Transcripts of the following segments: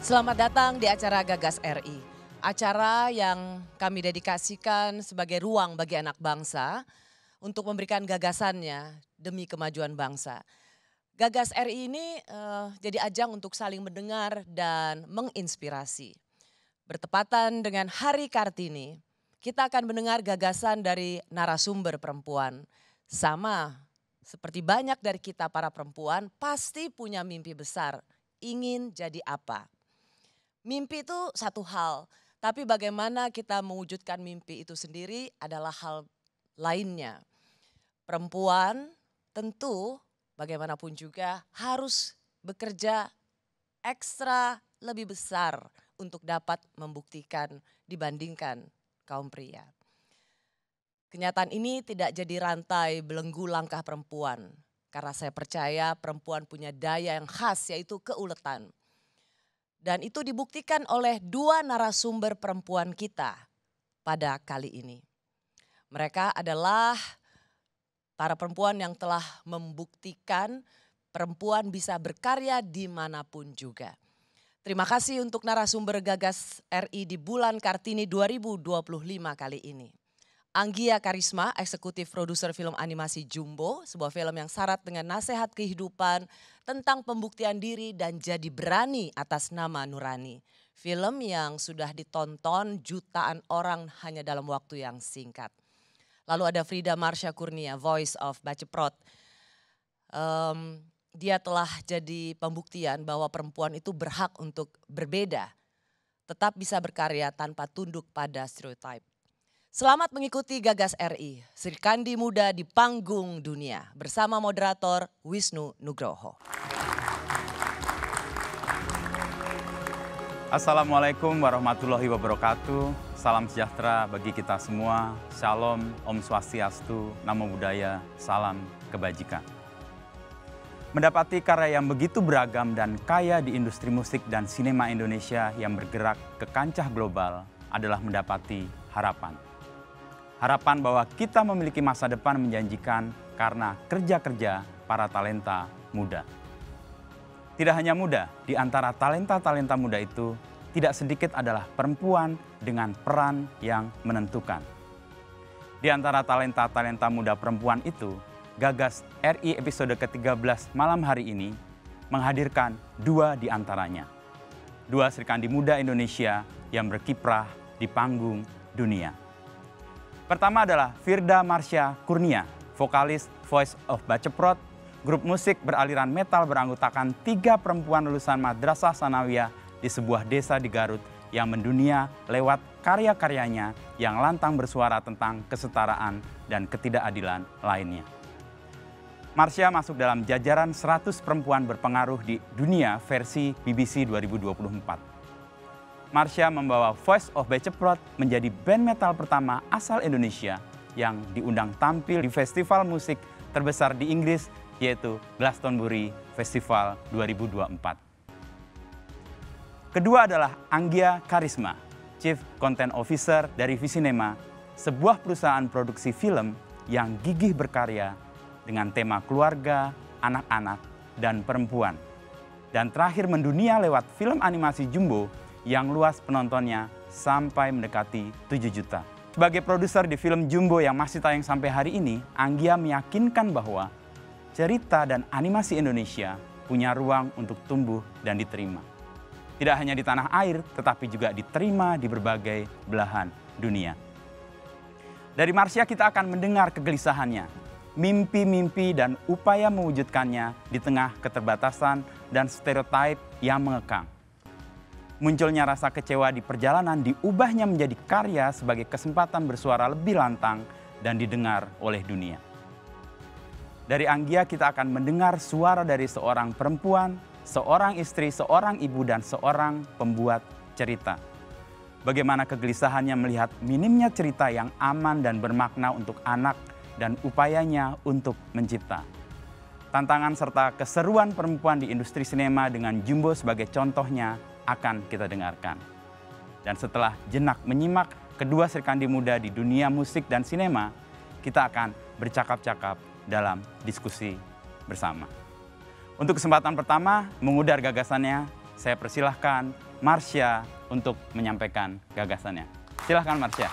Selamat datang di acara Gagas RI. Acara yang kami dedikasikan sebagai ruang bagi anak bangsa untuk memberikan gagasannya demi kemajuan bangsa. Gagas RI ini jadi ajang untuk saling mendengar dan menginspirasi. Bertepatan dengan Hari Kartini, kita akan mendengar gagasan dari narasumber perempuan. Sama seperti banyak dari kita para perempuan pasti punya mimpi besar, ingin jadi apa. Mimpi itu satu hal, tapi bagaimana kita mewujudkan mimpi itu sendiri adalah hal lainnya. Perempuan tentu bagaimanapun juga harus bekerja ekstra lebih besar untuk dapat membuktikan dibandingkan kaum pria. Kenyataan ini tidak jadi rantai belenggu langkah perempuan, karena saya percaya perempuan punya daya yang khas yaitu keuletan. Dan itu dibuktikan oleh dua narasumber perempuan kita pada kali ini. Mereka adalah para perempuan yang telah membuktikan perempuan bisa berkarya dimanapun juga. Terima kasih untuk narasumber Gagas RI di bulan Kartini 2025 kali ini. Anggia Karisma, eksekutif produser film animasi Jumbo, sebuah film yang syarat dengan nasihat kehidupan tentang pembuktian diri dan jadi berani atas nama nurani. Film yang sudah ditonton jutaan orang hanya dalam waktu yang singkat. Lalu ada Frida Marsha Kurnia, Voice of Baceprot. Dia telah jadi pembuktian bahwa perempuan itu berhak untuk berbeda, tetap bisa berkarya tanpa tunduk pada stereotip. Selamat mengikuti Gagas RI, Sri Kandi Muda di Panggung Dunia bersama moderator Wisnu Nugroho. Assalamualaikum warahmatullahi wabarakatuh. Salam sejahtera bagi kita semua. Shalom, Om Swastiastu, Namo Buddhaya, salam kebajikan. Mendapati karya yang begitu beragam dan kaya di industri musik dan sinema Indonesia yang bergerak ke kancah global adalah mendapati harapan. Harapan bahwa kita memiliki masa depan menjanjikan karena kerja-kerja para talenta muda. Tidak hanya muda, di antara talenta-talenta muda itu tidak sedikit adalah perempuan dengan peran yang menentukan. Di antara talenta-talenta muda perempuan itu, Gagas RI episode ke-13 malam hari ini menghadirkan dua di antaranya. Dua Sri Kandi muda Indonesia yang berkiprah di panggung dunia. Pertama adalah Frida Marsha Kurnia, vokalis Voice of Baceprot, grup musik beraliran metal beranggotakan 3 perempuan lulusan Madrasah Sanawiyah di sebuah desa di Garut yang mendunia lewat karya-karyanya yang lantang bersuara tentang kesetaraan dan ketidakadilan lainnya. Marsha masuk dalam jajaran 100 perempuan berpengaruh di dunia versi BBC 2024. Marsha membawa Voice of Baceprot menjadi band metal pertama asal Indonesia yang diundang tampil di festival musik terbesar di Inggris yaitu Glastonbury Festival 2024. Kedua adalah Anggia Karisma, Chief Content Officer dari Visinema, sebuah perusahaan produksi film yang gigih berkarya dengan tema keluarga, anak-anak, dan perempuan. Dan terakhir mendunia lewat film animasi Jumbo yang luas penontonnya sampai mendekati 7 juta. Sebagai produser di film Jumbo yang masih tayang sampai hari ini, Anggia meyakinkan bahwa cerita dan animasi Indonesia punya ruang untuk tumbuh dan diterima. Tidak hanya di tanah air, tetapi juga diterima di berbagai belahan dunia. Dari Marsha kita akan mendengar kegelisahannya, mimpi-mimpi dan upaya mewujudkannya di tengah keterbatasan dan stereotip yang mengekang. Munculnya rasa kecewa di perjalanan diubahnya menjadi karya sebagai kesempatan bersuara lebih lantang dan didengar oleh dunia. Dari Anggia kita akan mendengar suara dari seorang perempuan, seorang istri, seorang ibu, dan seorang pembuat cerita. Bagaimana kegelisahannya melihat minimnya cerita yang aman dan bermakna untuk anak dan upayanya untuk mencipta. Tantangan serta keseruan perempuan di industri sinema dengan Jumbo sebagai contohnya akan kita dengarkan. Dan setelah jenak menyimak kedua Sri Kandi muda di dunia musik dan sinema, kita akan bercakap-cakap dalam diskusi bersama. Untuk kesempatan pertama, mengudar gagasannya, saya persilahkan Marsha untuk menyampaikan gagasannya. Silahkan Marsha.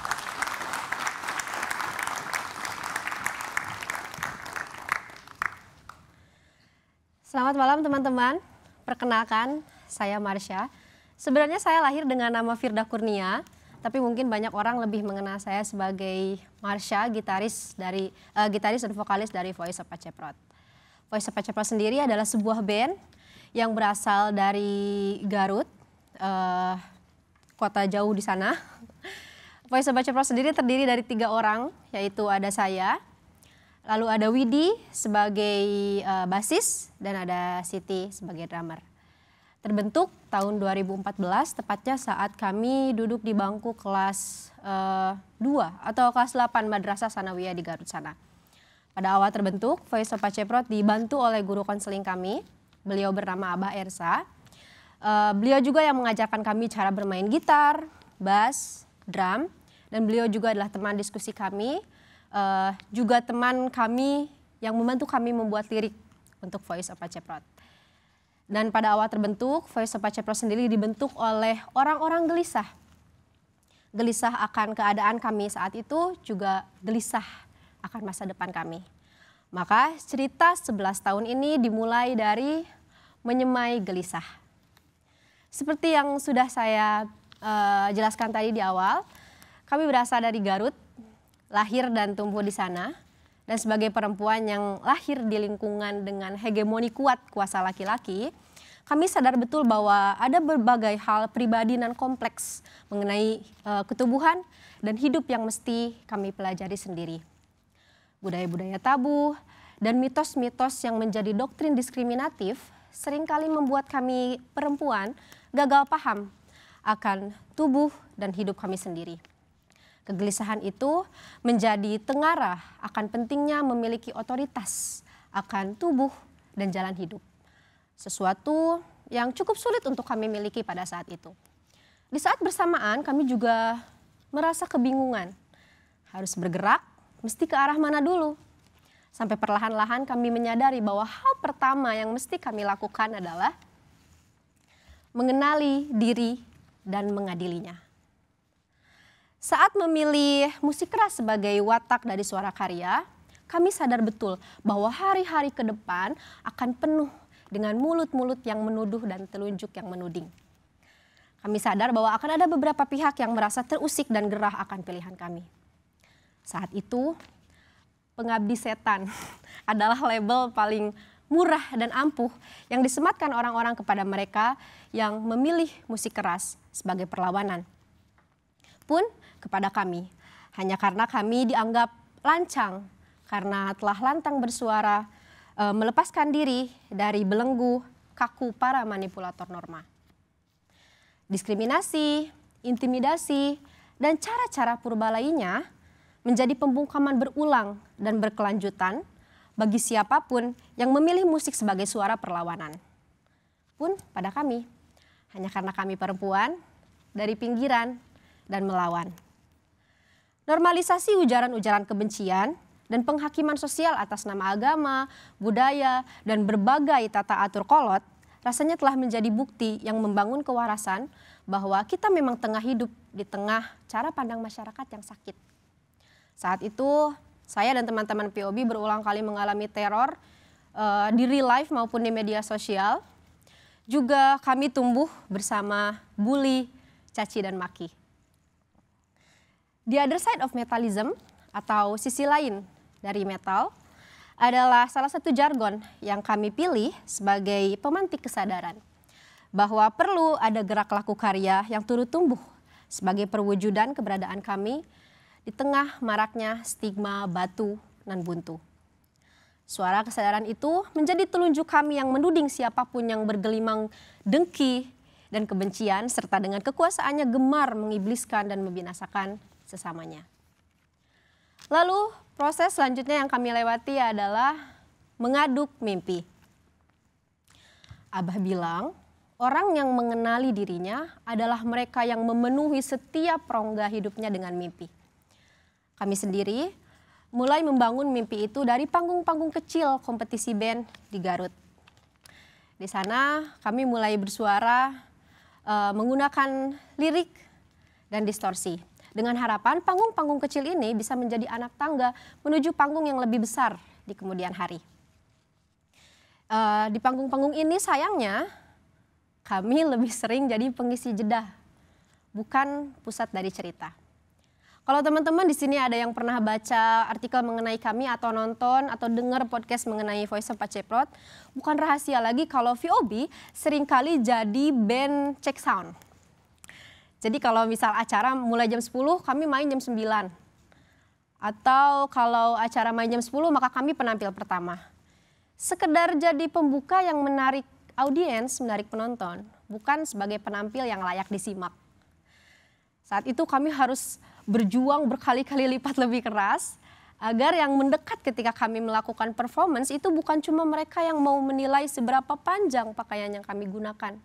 Selamat malam teman-teman, perkenalkan saya Marsha. Sebenarnya saya lahir dengan nama Firda Kurnia, tapi mungkin banyak orang lebih mengenal saya sebagai Marsha, gitaris dan vokalis dari Voice of Paceprot. Voice of Paceprot sendiri adalah sebuah band yang berasal dari Garut, kota jauh di sana. Voice of Paceprot sendiri terdiri dari 3 orang, yaitu ada saya, lalu ada Widi sebagai basis, dan ada Siti sebagai drummer. Terbentuk tahun 2014, tepatnya saat kami duduk di bangku kelas 2 atau kelas 8 Madrasah Sanawiyah di Garut sana. Pada awal terbentuk, Voice of Paceprot dibantu oleh guru konseling kami, beliau bernama Abah Ersa. Beliau juga yang mengajarkan kami cara bermain gitar, bass, drum, dan beliau juga adalah teman diskusi kami, juga teman kami yang membantu kami membuat lirik untuk Voice of Paceprot. Dan pada awal terbentuk, Voice of Paceprot sendiri dibentuk oleh orang-orang gelisah. Gelisah akan keadaan kami saat itu, juga gelisah akan masa depan kami. Maka cerita 11 tahun ini dimulai dari menyemai gelisah. Seperti yang sudah saya jelaskan tadi di awal, kami berasal dari Garut, lahir dan tumbuh di sana, dan sebagai perempuan yang lahir di lingkungan dengan hegemoni kuat kuasa laki-laki, kami sadar betul bahwa ada berbagai hal pribadi dan kompleks mengenai ketubuhan dan hidup yang mesti kami pelajari sendiri. Budaya-budaya tabu dan mitos-mitos yang menjadi doktrin diskriminatif seringkali membuat kami perempuan gagal paham akan tubuh dan hidup kami sendiri. Kegelisahan itu menjadi tengarah akan pentingnya memiliki otoritas akan tubuh dan jalan hidup. Sesuatu yang cukup sulit untuk kami miliki pada saat itu. Di saat bersamaan kami juga merasa kebingungan. Harus bergerak, mesti ke arah mana dulu? Sampai perlahan-lahan kami menyadari bahwa hal pertama yang mesti kami lakukan adalah mengenali diri dan mengadilinya. Saat memilih musik keras sebagai watak dari suara karya, kami sadar betul bahwa hari-hari ke depan akan penuh dengan mulut-mulut yang menuduh dan telunjuk yang menuding. Kami sadar bahwa akan ada beberapa pihak yang merasa terusik dan gerah akan pilihan kami. Saat itu, Pengabdi Setan adalah label paling murah dan ampuh yang disematkan orang-orang kepada mereka yang memilih musik keras sebagai perlawanan. Pun kepada kami, hanya karena kami dianggap lancang karena telah lantang bersuara, melepaskan diri dari belenggu kaku para manipulator norma. Diskriminasi, intimidasi, dan cara-cara purba lainnya menjadi pembungkaman berulang dan berkelanjutan bagi siapapun yang memilih musik sebagai suara perlawanan. Pun pada kami, hanya karena kami perempuan dari pinggiran dan melawan. Normalisasi ujaran-ujaran kebencian dan penghakiman sosial atas nama agama, budaya, dan berbagai tata atur kolot rasanya telah menjadi bukti yang membangun kewarasan bahwa kita memang tengah hidup di tengah cara pandang masyarakat yang sakit. Saat itu saya dan teman-teman POB berulang kali mengalami teror di real life maupun di media sosial. Juga kami tumbuh bersama bully, caci, dan maki. The other side of metalism atau sisi lain dari metal adalah salah satu jargon yang kami pilih sebagai pemantik kesadaran bahwa perlu ada gerak laku karya yang turut tumbuh sebagai perwujudan keberadaan kami di tengah maraknya stigma batu nan buntu. Suara kesadaran itu menjadi telunjuk kami yang menuding siapapun yang bergelimang dengki dan kebencian serta dengan kekuasaannya gemar mengibliskan dan membinasakan sesamanya. Lalu proses selanjutnya yang kami lewati adalah mengaduk mimpi. Abah bilang, orang yang mengenali dirinya adalah mereka yang memenuhi setiap rongga hidupnya dengan mimpi. Kami sendiri mulai membangun mimpi itu dari panggung-panggung kecil kompetisi band di Garut. Di sana kami mulai bersuara menggunakan lirik dan distorsi. Dengan harapan panggung-panggung kecil ini bisa menjadi anak tangga menuju panggung yang lebih besar di kemudian hari. Di panggung-panggung ini sayangnya kami lebih sering jadi pengisi jeda, bukan pusat dari cerita. Kalau teman-teman di sini ada yang pernah baca artikel mengenai kami atau nonton atau dengar podcast mengenai Voice of Paceprot, bukan rahasia lagi kalau VOB seringkali jadi band check sound. Jadi kalau misal acara mulai jam 10, kami main jam 9. Atau kalau acara main jam 10, maka kami penampil pertama. Sekedar jadi pembuka yang menarik audiens, menarik penonton, bukan sebagai penampil yang layak disimak. Saat itu kami harus berjuang berkali-kali lipat lebih keras agar yang mendekat ketika kami melakukan performance itu bukan cuma mereka yang mau menilai seberapa panjang pakaian yang kami gunakan.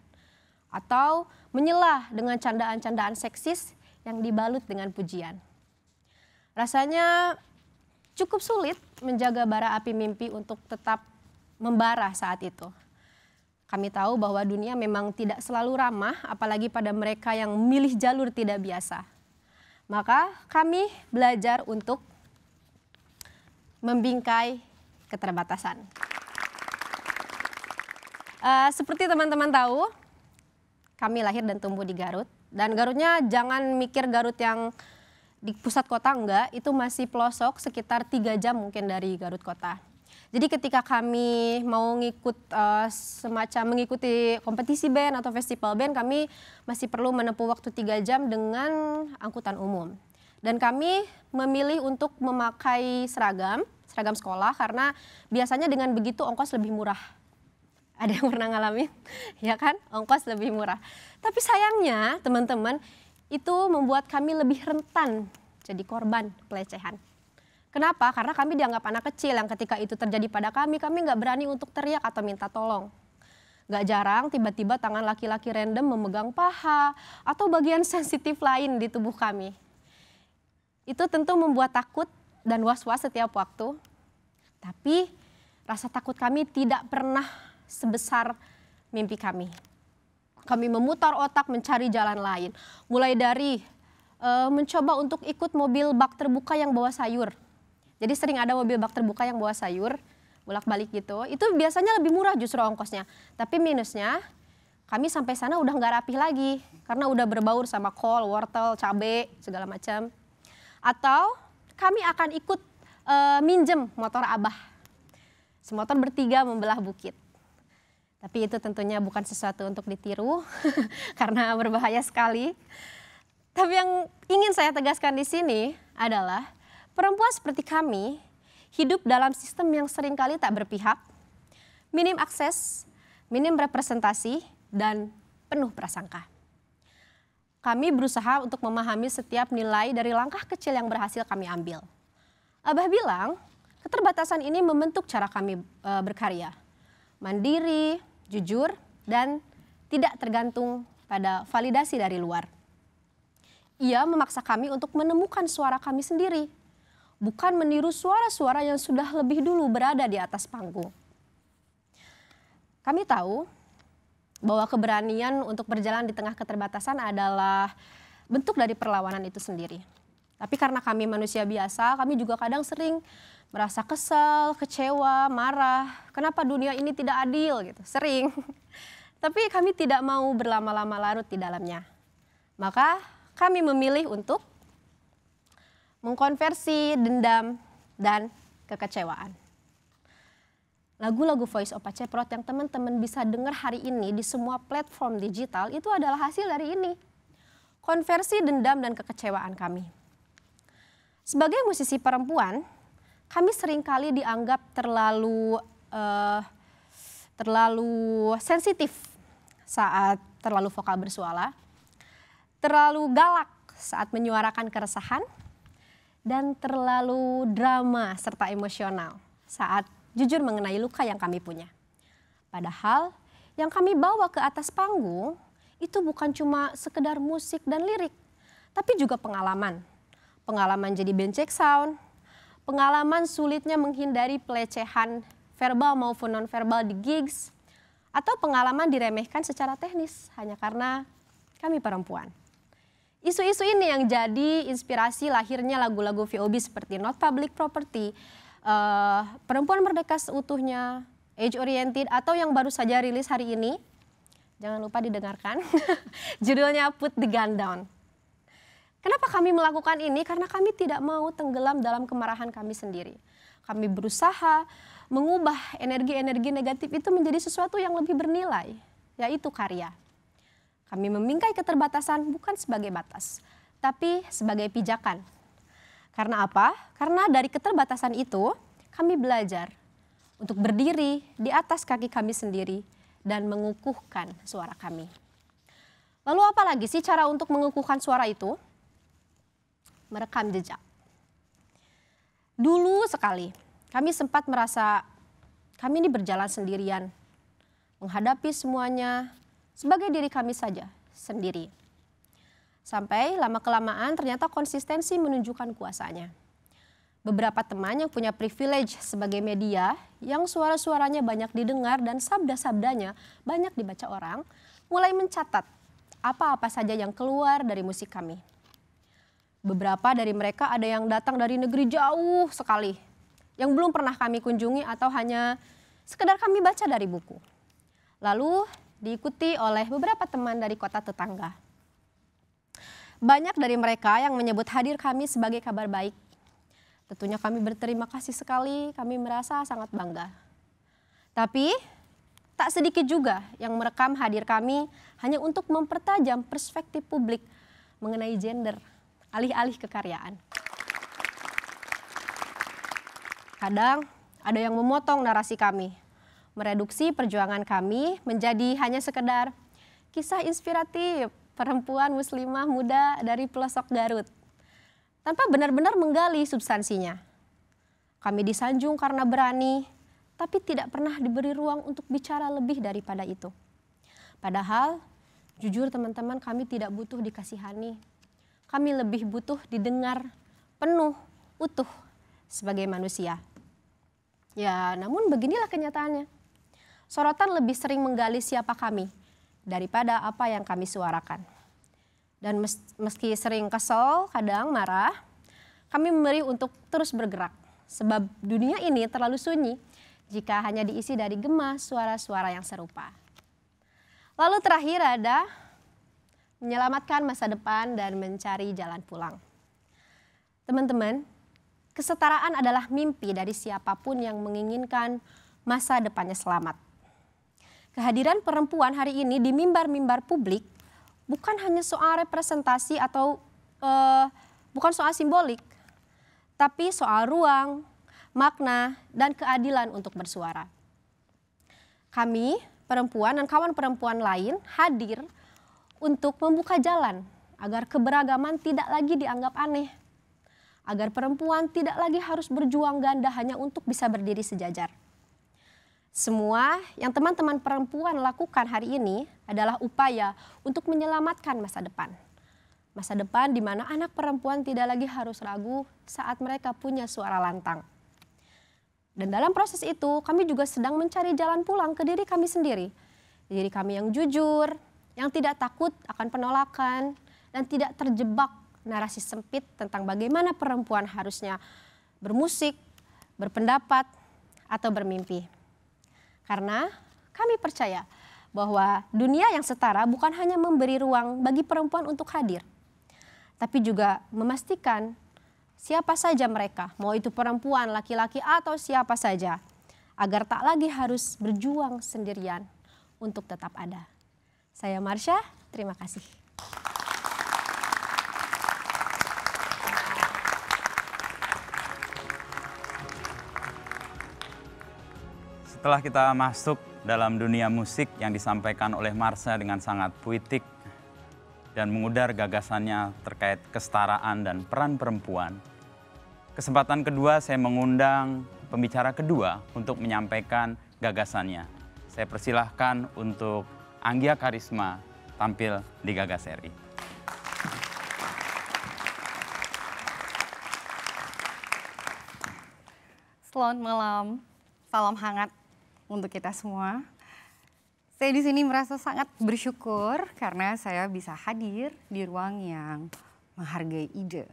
Atau menyelah dengan candaan-candaan seksis yang dibalut dengan pujian. Rasanya cukup sulit menjaga bara api mimpi untuk tetap membara saat itu. Kami tahu bahwa dunia memang tidak selalu ramah, apalagi pada mereka yang memilih jalur tidak biasa. Maka kami belajar untuk membingkai keterbatasan. Seperti teman-teman tahu, kami lahir dan tumbuh di Garut. Dan Garutnya jangan mikir Garut yang di pusat kota, enggak. Itu masih pelosok sekitar 3 jam mungkin dari Garut kota. Jadi ketika kami mau semacam mengikuti kompetisi band atau festival band, kami masih perlu menempuh waktu 3 jam dengan angkutan umum. Dan kami memilih untuk memakai seragam sekolah karena biasanya dengan begitu ongkos lebih murah. Ada yang pernah ngalamin? Ya kan? Ongkos lebih murah. Tapi sayangnya teman-teman, itu membuat kami lebih rentan jadi korban pelecehan. Kenapa? Karena kami dianggap anak kecil yang ketika itu terjadi pada kami nggak berani untuk teriak atau minta tolong. Gak jarang tiba-tiba tangan laki-laki random memegang paha atau bagian sensitif lain di tubuh kami. Itu tentu membuat takut dan was-was setiap waktu. Tapi rasa takut kami tidak pernah sebesar mimpi kami. Kami memutar otak mencari jalan lain. Mulai dari mencoba untuk ikut mobil bak terbuka yang bawa sayur. Jadi sering ada mobil bak terbuka yang bawa sayur, bolak-balik gitu. Itu biasanya lebih murah justru ongkosnya. Tapi minusnya, kami sampai sana udah nggak rapih lagi. Karena udah berbaur sama kol, wortel, cabai, segala macam. Atau kami akan ikut minjem motor abah. Semotor bertiga membelah bukit. Tapi itu tentunya bukan sesuatu untuk ditiru karena berbahaya sekali. Tapi yang ingin saya tegaskan di sini adalah perempuan seperti kami hidup dalam sistem yang seringkali tak berpihak, minim akses, minim representasi, dan penuh prasangka. Kami berusaha untuk memahami setiap nilai dari langkah kecil yang berhasil kami ambil. Abah bilang, keterbatasan ini membentuk cara kami berkarya. Mandiri, jujur, dan tidak tergantung pada validasi dari luar. Ia memaksa kami untuk menemukan suara kami sendiri, bukan meniru suara-suara yang sudah lebih dulu berada di atas panggung. Kami tahu bahwa keberanian untuk berjalan di tengah keterbatasan adalah bentuk dari perlawanan itu sendiri. Tapi karena kami manusia biasa, kami juga kadang sering merasa kesal, kecewa, marah. Kenapa dunia ini tidak adil gitu, sering. Tapi kami tidak mau berlama-lama larut di dalamnya. Maka kami memilih untuk mengkonversi dendam dan kekecewaan. Lagu-lagu Voice of Paceprot yang teman-teman bisa dengar hari ini di semua platform digital itu adalah hasil dari ini. Konversi dendam dan kekecewaan kami. Sebagai musisi perempuan, kami seringkali dianggap terlalu sensitif saat terlalu vokal bersuara, terlalu galak saat menyuarakan keresahan, dan terlalu drama serta emosional saat jujur mengenai luka yang kami punya. Padahal yang kami bawa ke atas panggung itu bukan cuma sekedar musik dan lirik, tapi juga pengalaman. Pengalaman jadi band check sound, pengalaman sulitnya menghindari pelecehan verbal maupun non-verbal di gigs, atau pengalaman diremehkan secara teknis hanya karena kami perempuan. Isu-isu ini yang jadi inspirasi lahirnya lagu-lagu VOB seperti Not Public Property, Perempuan Merdeka Seutuhnya, Age Oriented, atau yang baru saja rilis hari ini, jangan lupa didengarkan, judulnya Put the Gun Down. Kenapa kami melakukan ini? Karena kami tidak mau tenggelam dalam kemarahan kami sendiri. Kami berusaha mengubah energi-energi negatif itu menjadi sesuatu yang lebih bernilai, yaitu karya. Kami memingkai keterbatasan bukan sebagai batas, tapi sebagai pijakan. Karena apa? Karena dari keterbatasan itu, kami belajar untuk berdiri di atas kaki kami sendiri dan mengukuhkan suara kami. Lalu apa lagi sih cara untuk mengukuhkan suara itu? Merekam jejak. Dulu sekali, kami sempat merasa kami ini berjalan sendirian, menghadapi semuanya sebagai diri kami saja, sendiri. Sampai lama-kelamaan ternyata konsistensi menunjukkan kuasanya. Beberapa teman yang punya privilege sebagai media, yang suara-suaranya banyak didengar dan sabda-sabdanya banyak dibaca orang, mulai mencatat apa-apa saja yang keluar dari musik kami. Beberapa dari mereka ada yang datang dari negeri jauh sekali, yang belum pernah kami kunjungi atau hanya sekedar kami baca dari buku. Lalu diikuti oleh beberapa teman dari kota tetangga. Banyak dari mereka yang menyebut hadir kami sebagai kabar baik. Tentunya kami berterima kasih sekali, kami merasa sangat bangga. Tapi tak sedikit juga yang merekam hadir kami hanya untuk mempertajam perspektif publik mengenai gender, alih-alih kekaryaan. Kadang ada yang memotong narasi kami, mereduksi perjuangan kami menjadi hanya sekedar kisah inspiratif perempuan muslimah muda dari pelosok Garut, tanpa benar-benar menggali substansinya. Kami disanjung karena berani, tapi tidak pernah diberi ruang untuk bicara lebih daripada itu. Padahal, jujur teman-teman, kami tidak butuh dikasihani. Kami lebih butuh didengar penuh, utuh sebagai manusia. Ya, namun beginilah kenyataannya. Sorotan lebih sering menggali siapa kami daripada apa yang kami suarakan. Dan meski sering kesel, kadang marah, kami memilih untuk terus bergerak. Sebab dunia ini terlalu sunyi jika hanya diisi dari gema suara-suara yang serupa. Lalu terakhir ada menyelamatkan masa depan dan mencari jalan pulang. Teman-teman, kesetaraan adalah mimpi dari siapapun yang menginginkan masa depannya selamat. Kehadiran perempuan hari ini di mimbar-mimbar publik bukan hanya soal representasi atau bukan soal simbolik, tapi soal ruang, makna, dan keadilan untuk bersuara. Kami, perempuan dan kawan perempuan lain hadir untuk membuka jalan agar keberagaman tidak lagi dianggap aneh, agar perempuan tidak lagi harus berjuang ganda hanya untuk bisa berdiri sejajar. Semua yang teman-teman perempuan lakukan hari ini adalah upaya untuk menyelamatkan masa depan. Masa depan di mana anak perempuan tidak lagi harus ragu saat mereka punya suara lantang. Dan dalam proses itu kami juga sedang mencari jalan pulang ke diri kami sendiri. Diri kami yang jujur, yang tidak takut akan penolakan, dan tidak terjebak narasi sempit tentang bagaimana perempuan harusnya bermusik, berpendapat, atau bermimpi. Karena kami percaya bahwa dunia yang setara bukan hanya memberi ruang bagi perempuan untuk hadir, tapi juga memastikan siapa saja mereka, mau itu perempuan, laki-laki, atau siapa saja, agar tak lagi harus berjuang sendirian untuk tetap ada. Saya Marsha, terima kasih. Setelah kita masuk dalam dunia musik yang disampaikan oleh Marsha dengan sangat puitik dan mengudar gagasannya terkait kesetaraan dan peran perempuan, kesempatan kedua saya mengundang pembicara kedua untuk menyampaikan gagasannya. Saya persilahkan untuk Anggia Karisma tampil di Gagas RI. Selamat malam, salam hangat untuk kita semua. Saya di sini merasa sangat bersyukur karena saya bisa hadir di ruang yang menghargai ide,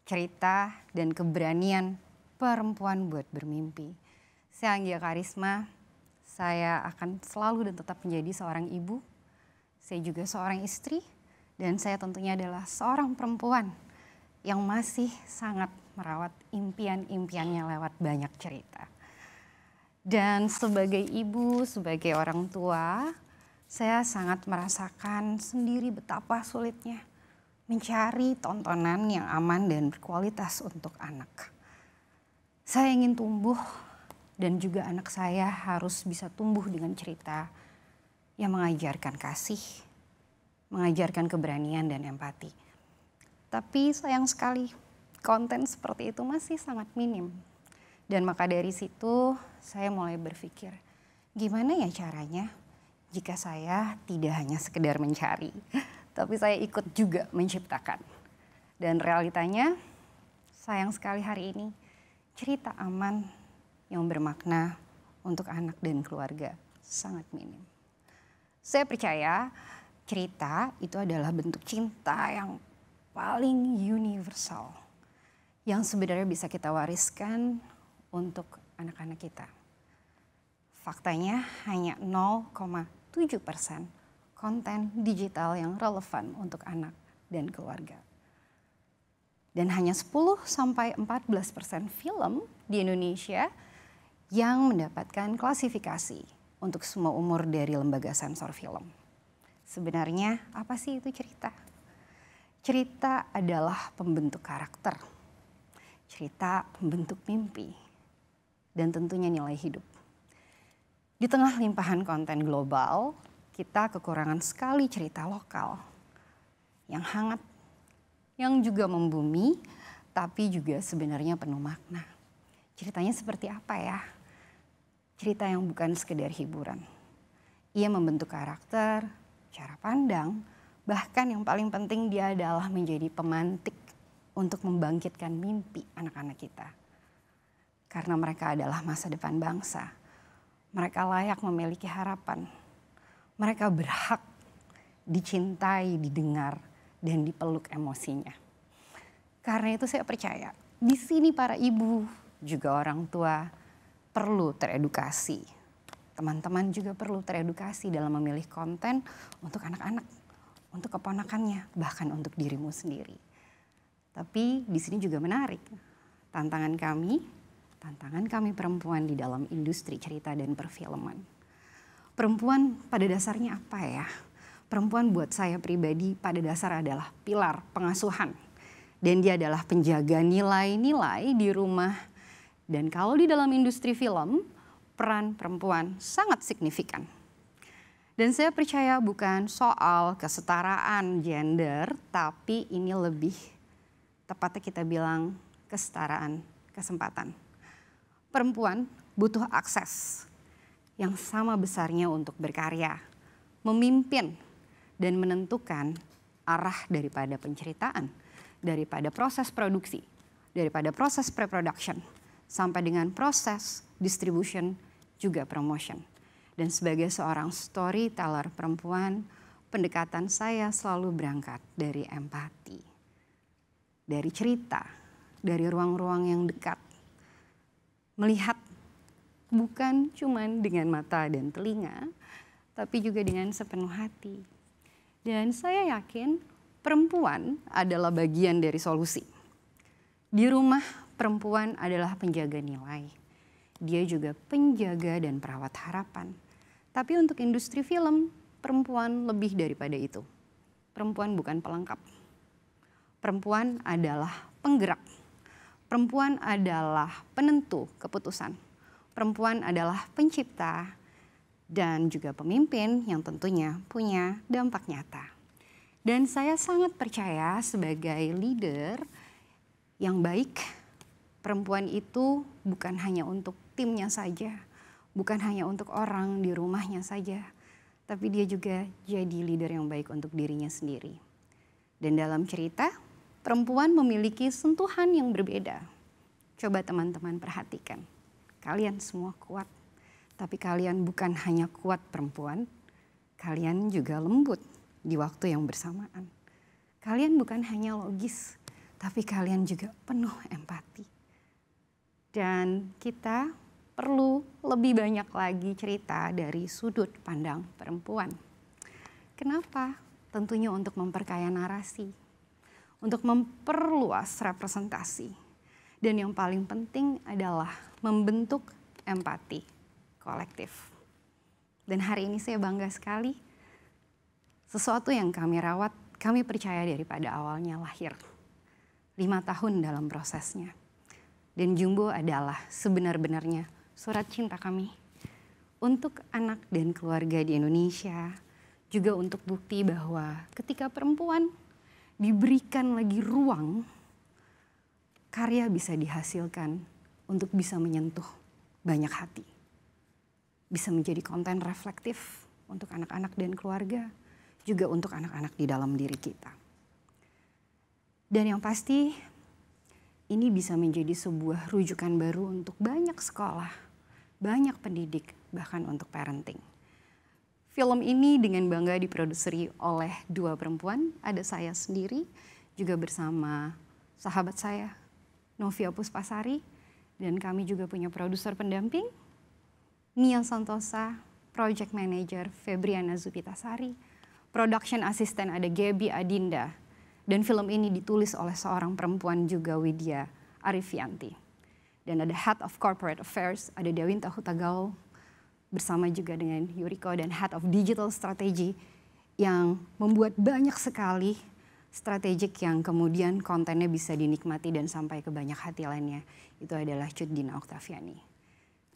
cerita, dan keberanian perempuan buat bermimpi. Saya Anggia Karisma, saya akan selalu dan tetap menjadi seorang ibu. Saya juga seorang istri dan saya tentunya adalah seorang perempuan yang masih sangat merawat impian-impiannya lewat banyak cerita. Dan sebagai ibu, sebagai orang tua, saya sangat merasakan sendiri betapa sulitnya mencari tontonan yang aman dan berkualitas untuk anak. Saya ingin tumbuh dan juga anak saya harus bisa tumbuh dengan cerita yang mengajarkan kasih, mengajarkan keberanian dan empati. Tapi sayang sekali konten seperti itu masih sangat minim. Dan maka dari situ saya mulai berpikir, gimana ya caranya jika saya tidak hanya sekedar mencari, tapi saya ikut juga menciptakan. Dan realitanya sayang sekali hari ini cerita aman yang bermakna untuk anak dan keluarga sangat minim. Saya percaya cerita itu adalah bentuk cinta yang paling universal, yang sebenarnya bisa kita wariskan untuk anak-anak kita. Faktanya hanya 0,7% konten digital yang relevan untuk anak dan keluarga. Dan hanya 10-14% film di Indonesia yang mendapatkan klasifikasi untuk semua umur dari lembaga sensor film. Sebenarnya apa sih itu cerita? Cerita adalah pembentuk karakter. Cerita pembentuk mimpi. Dan tentunya nilai hidup. Di tengah limpahan konten global, kita kekurangan sekali cerita lokal yang hangat, yang juga membumi, tapi juga sebenarnya penuh makna. Ceritanya seperti apa ya? Cerita yang bukan sekedar hiburan. Ia membentuk karakter, cara pandang, bahkan yang paling penting dia adalah menjadi pemantik untuk membangkitkan mimpi anak-anak kita. Karena mereka adalah masa depan bangsa. Mereka layak memiliki harapan. Mereka berhak dicintai, didengar, dan dipeluk emosinya. Karena itu saya percaya, di sini para ibu, juga orang tua perlu teredukasi. Teman-teman juga perlu teredukasi dalam memilih konten untuk anak-anak, untuk keponakannya, bahkan untuk dirimu sendiri. Tapi di sini juga menarik, tantangan kami perempuan di dalam industri cerita dan perfilman. Perempuan pada dasarnya apa ya? Perempuan buat saya pribadi pada dasar adalah pilar pengasuhan. Dan dia adalah penjaga nilai-nilai di rumah. Dan kalau di dalam industri film, peran perempuan sangat signifikan. Dan saya percaya bukan soal kesetaraan gender, tapi ini lebih tepatnya kita bilang kesetaraan kesempatan. Perempuan butuh akses yang sama besarnya untuk berkarya, memimpin, dan menentukan arah daripada penceritaan, daripada proses produksi, daripada proses pre-production, sampai dengan proses distribution juga promotion. Dan sebagai seorang storyteller perempuan, pendekatan saya selalu berangkat dari empati, dari cerita, dari ruang-ruang yang dekat. Melihat bukan cuma dengan mata dan telinga, tapi juga dengan sepenuh hati. Dan saya yakin perempuan adalah bagian dari solusi. Di rumah perempuan adalah penjaga nilai. Dia juga penjaga dan perawat harapan. Tapi untuk industri film, perempuan lebih daripada itu. Perempuan bukan pelengkap. Perempuan adalah penggerak. Perempuan adalah penentu keputusan. Perempuan adalah pencipta dan juga pemimpin yang tentunya punya dampak nyata. Dan saya sangat percaya sebagai leader yang baik, perempuan itu bukan hanya untuk timnya saja, bukan hanya untuk orang di rumahnya saja, tapi dia juga jadi leader yang baik untuk dirinya sendiri. Dan dalam cerita, perempuan memiliki sentuhan yang berbeda. Coba teman-teman perhatikan, kalian semua kuat, tapi kalian bukan hanya kuat perempuan, kalian juga lembut di waktu yang bersamaan. Kalian bukan hanya logis, tapi kalian juga penuh empati. Dan kita perlu lebih banyak lagi cerita dari sudut pandang perempuan. Kenapa? Tentunya untuk memperkaya narasi, untuk memperluas representasi. Dan yang paling penting adalah membentuk empati kolektif. Dan hari ini saya bangga sekali, sesuatu yang kami rawat, kami percaya daripada awalnya lahir. 5 tahun dalam prosesnya. Dan Jumbo adalah sebenar-benarnya surat cinta kami untuk anak dan keluarga di Indonesia, juga untuk bukti bahwa ketika perempuan diberikan lagi ruang, karya bisa dihasilkan untuk bisa menyentuh banyak hati. Bisa menjadi konten reflektif untuk anak-anak dan keluarga, juga untuk anak-anak di dalam diri kita. Dan yang pasti, ini bisa menjadi sebuah rujukan baru untuk banyak sekolah, banyak pendidik, bahkan untuk parenting. Film ini dengan bangga diproduseri oleh 2 perempuan, ada saya sendiri, juga bersama sahabat saya, Novia Puspasari, dan kami juga punya produser pendamping, Mia Santosa, project manager Febriana Zupitasari, production assistant ada Gaby Adinda, dan film ini ditulis oleh seorang perempuan juga, Widya Arifianti. Dan ada Head of Corporate Affairs, ada Dewinta Hutagaul, bersama juga dengan Yuriko dan Head of Digital Strategy yang membuat banyak sekali strategik yang kemudian kontennya bisa dinikmati dan sampai ke banyak hati lainnya. Itu adalah Cut Dina Oktaviani.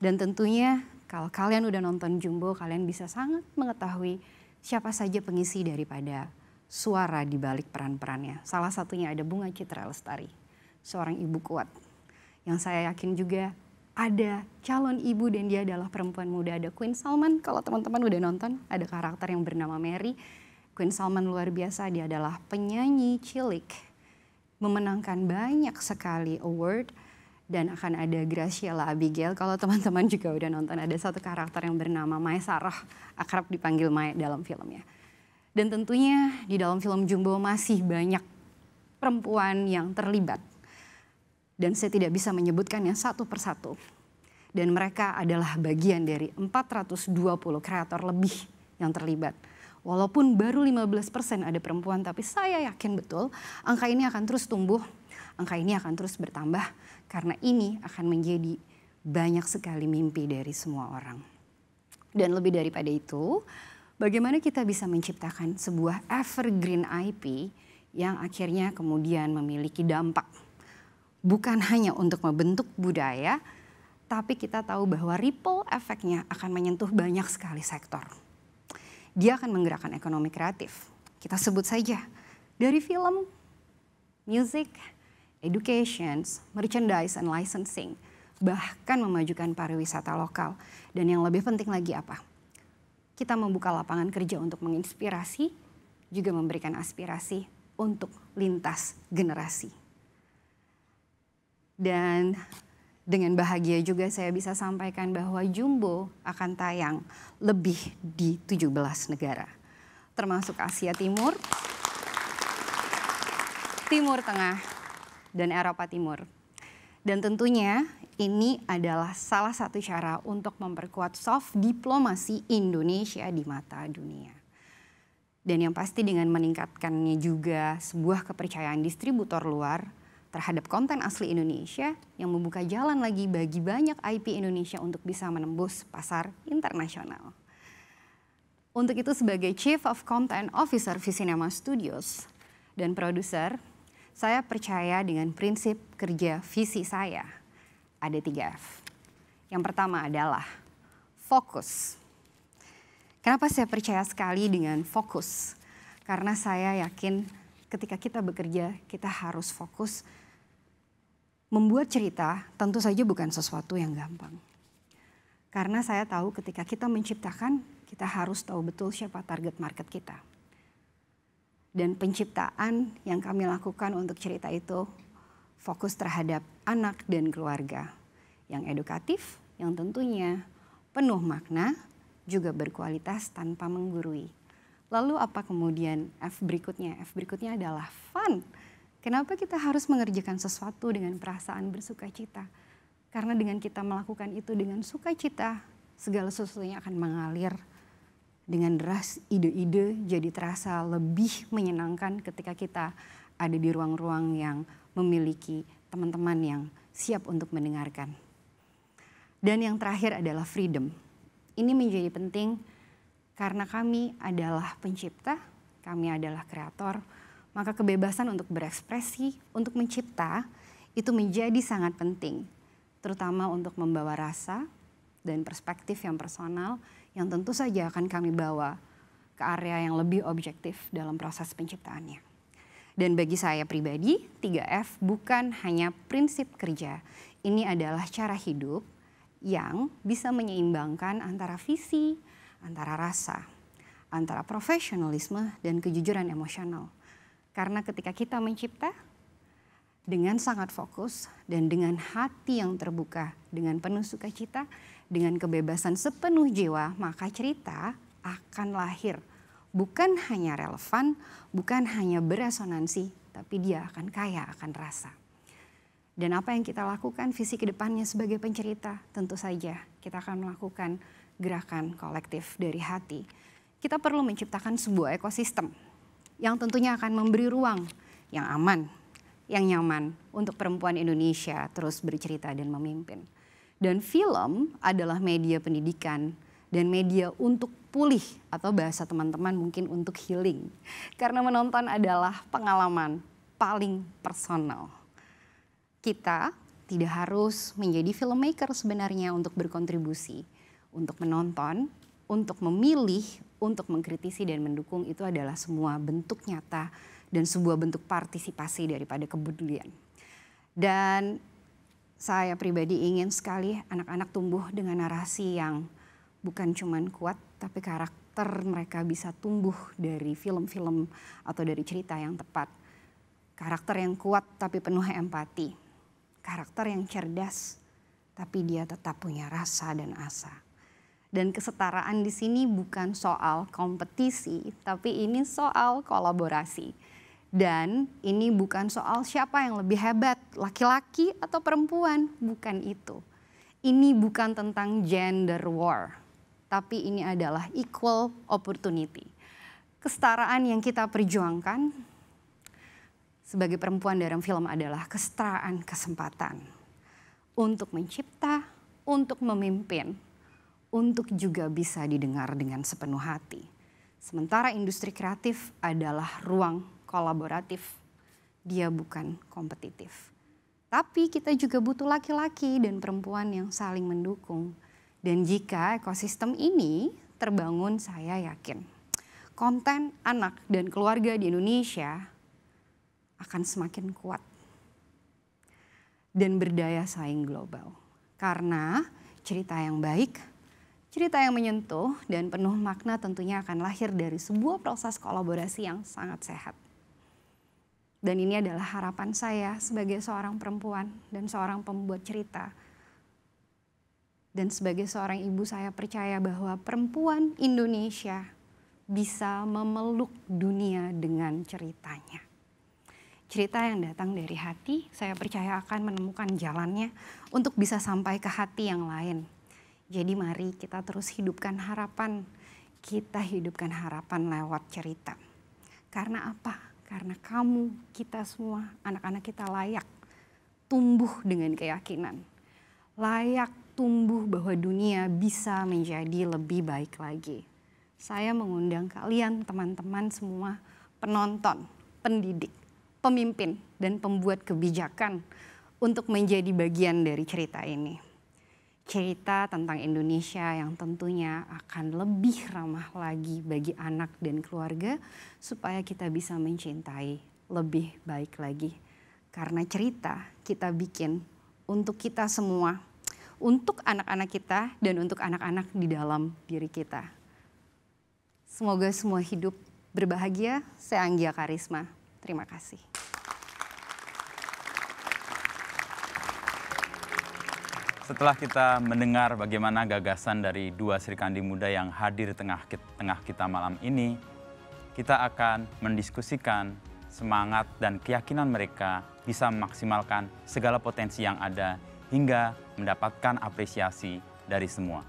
Dan tentunya kalau kalian udah nonton Jumbo, kalian bisa sangat mengetahui siapa saja pengisi daripada suara di balik peran-perannya. Salah satunya ada Bunga Citra Lestari, seorang ibu kuat. Yang saya yakin juga ada calon ibu dan dia adalah perempuan muda, ada Queen Salman. Kalau teman-teman udah nonton, ada karakter yang bernama Mary. Queen Salman luar biasa, dia adalah penyanyi cilik, memenangkan banyak sekali award. Dan akan ada Graciela Abigail, kalau teman-teman juga udah nonton, ada satu karakter yang bernama Maya Sarah, akrab dipanggil Maya dalam filmnya. Dan tentunya di dalam film Jumbo masih banyak perempuan yang terlibat. Dan saya tidak bisa menyebutkannya satu persatu. Dan mereka adalah bagian dari 420 kreator lebih yang terlibat. Walaupun baru 15% ada perempuan, tapi saya yakin betul angka ini akan terus tumbuh, angka ini akan terus bertambah, karena ini akan menjadi banyak sekali mimpi dari semua orang. Dan lebih daripada itu, bagaimana kita bisa menciptakan sebuah evergreen IP yang akhirnya kemudian memiliki dampak. Bukan hanya untuk membentuk budaya, tapi kita tahu bahwa ripple efeknya akan menyentuh banyak sekali sektor. Dia akan menggerakkan ekonomi kreatif. Kita sebut saja dari film, music, education, merchandise, and licensing. Bahkan memajukan pariwisata lokal. Dan yang lebih penting lagi apa? Kita membuka lapangan kerja untuk menginspirasi, juga memberikan aspirasi untuk lintas generasi. Dan dengan bahagia juga saya bisa sampaikan bahwa Jumbo akan tayang lebih di 17 negara. Termasuk Asia Timur, Timur Tengah, dan Eropa Timur. Dan tentunya ini adalah salah satu cara untuk memperkuat soft diplomasi Indonesia di mata dunia. Dan yang pasti dengan meningkatkannya juga sebuah kepercayaan distributor luar terhadap konten asli Indonesia yang membuka jalan lagi bagi banyak IP Indonesia untuk bisa menembus pasar internasional. Untuk itu sebagai Chief of Content Officer Visinema Studios dan produser, saya percaya dengan prinsip kerja visi saya. Ada 3F. Yang pertama adalah fokus. Kenapa saya percaya sekali dengan fokus? Karena saya yakin ketika kita bekerja, kita harus fokus. Membuat cerita tentu saja bukan sesuatu yang gampang. Karena saya tahu ketika kita menciptakan, kita harus tahu betul siapa target market kita. Dan penciptaan yang kami lakukan untuk cerita itu fokus terhadap anak dan keluarga. Yang edukatif, yang tentunya penuh makna, juga berkualitas tanpa menggurui. Lalu apa kemudian F berikutnya? F berikutnya adalah fun. Kenapa kita harus mengerjakan sesuatu dengan perasaan bersukacita? Karena dengan kita melakukan itu dengan sukacita, segala sesuatunya akan mengalir dengan deras, ide-ide jadi terasa lebih menyenangkan ketika kita ada di ruang-ruang yang memiliki teman-teman yang siap untuk mendengarkan. Dan yang terakhir adalah freedom. Ini menjadi penting karena kami adalah pencipta, kami adalah kreator, maka kebebasan untuk berekspresi, untuk mencipta itu menjadi sangat penting. Terutama untuk membawa rasa dan perspektif yang personal yang tentu saja akan kami bawa ke area yang lebih objektif dalam proses penciptaannya. Dan bagi saya pribadi, 3F bukan hanya prinsip kerja. Ini adalah cara hidup yang bisa menyeimbangkan antara visi, antara rasa, antara profesionalisme dan kejujuran emosional. Karena ketika kita mencipta dengan sangat fokus dan dengan hati yang terbuka, dengan penuh sukacita, dengan kebebasan sepenuh jiwa, maka cerita akan lahir. Bukan hanya relevan, bukan hanya beresonansi, tapi dia akan kaya akan rasa. Dan apa yang kita lakukan visi ke depannya sebagai pencerita, tentu saja kita akan melakukan gerakan kolektif dari hati. Kita perlu menciptakan sebuah ekosistem yang tentunya akan memberi ruang yang aman, yang nyaman untuk perempuan Indonesia terus bercerita dan memimpin. Dan film adalah media pendidikan dan media untuk pulih atau bahasa teman-teman mungkin untuk healing. Karena menonton adalah pengalaman paling personal. Kita tidak harus menjadi filmmaker sebenarnya untuk berkontribusi. Untuk menonton, untuk memilih, untuk mengkritisi dan mendukung itu adalah semua bentuk nyata dan sebuah bentuk partisipasi daripada kepedulian. Dan saya pribadi ingin sekali anak-anak tumbuh dengan narasi yang bukan cuman kuat, tapi karakter mereka bisa tumbuh dari film-film atau dari cerita yang tepat. Karakter yang kuat tapi penuh empati. Karakter yang cerdas, tapi dia tetap punya rasa dan asa. Dan kesetaraan di sini bukan soal kompetisi, tapi ini soal kolaborasi. Dan ini bukan soal siapa yang lebih hebat, laki-laki atau perempuan, bukan itu. Ini bukan tentang gender war, tapi ini adalah equal opportunity. Kesetaraan yang kita perjuangkan sebagai perempuan dalam film adalah kesetaraan kesempatan untuk mencipta, untuk memimpin, untuk juga bisa didengar dengan sepenuh hati. Sementara industri kreatif adalah ruang kolaboratif, dia bukan kompetitif. Tapi kita juga butuh laki-laki dan perempuan yang saling mendukung. Dan jika ekosistem ini terbangun, saya yakin konten anak dan keluarga di Indonesia akan semakin kuat dan berdaya saing global. Karena cerita yang baik, cerita yang menyentuh dan penuh makna tentunya akan lahir dari sebuah proses kolaborasi yang sangat sehat. Dan ini adalah harapan saya sebagai seorang perempuan dan seorang pembuat cerita. Dan sebagai seorang ibu saya percaya bahwa perempuan Indonesia bisa memeluk dunia dengan ceritanya. Cerita yang datang dari hati, saya percaya akan menemukan jalannya untuk bisa sampai ke hati yang lain. Jadi mari kita terus hidupkan harapan. Kita hidupkan harapan lewat cerita. Karena apa? Karena kamu, kita semua, anak-anak kita layak tumbuh dengan keyakinan. Layak tumbuh bahwa dunia bisa menjadi lebih baik lagi. Saya mengundang kalian teman-teman semua, penonton, pendidik, pemimpin, dan pembuat kebijakan untuk menjadi bagian dari cerita ini. Cerita tentang Indonesia yang tentunya akan lebih ramah lagi bagi anak dan keluarga supaya kita bisa mencintai lebih baik lagi. Karena cerita kita bikin untuk kita semua, untuk anak-anak kita dan untuk anak-anak di dalam diri kita. Semoga semua hidup berbahagia. Saya Anggia Karisma. Terima kasih. Setelah kita mendengar bagaimana gagasan dari dua Sri Kandi muda yang hadir di tengah kita malam ini, kita akan mendiskusikan semangat dan keyakinan mereka bisa memaksimalkan segala potensi yang ada hingga mendapatkan apresiasi dari semua.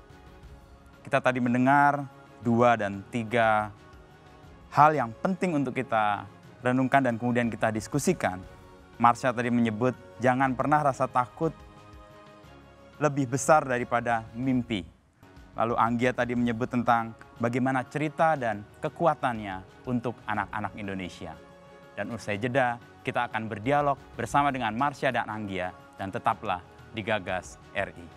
Kita tadi mendengar 2 dan 3 hal yang penting untuk kita renungkan dan kemudian kita diskusikan. Marsha tadi menyebut jangan pernah rasa takut lebih besar daripada mimpi. Lalu Anggia tadi menyebut tentang bagaimana cerita dan kekuatannya untuk anak-anak Indonesia. Dan usai jeda, kita akan berdialog bersama dengan Marsha dan Anggia dan tetaplah di Gagas RI.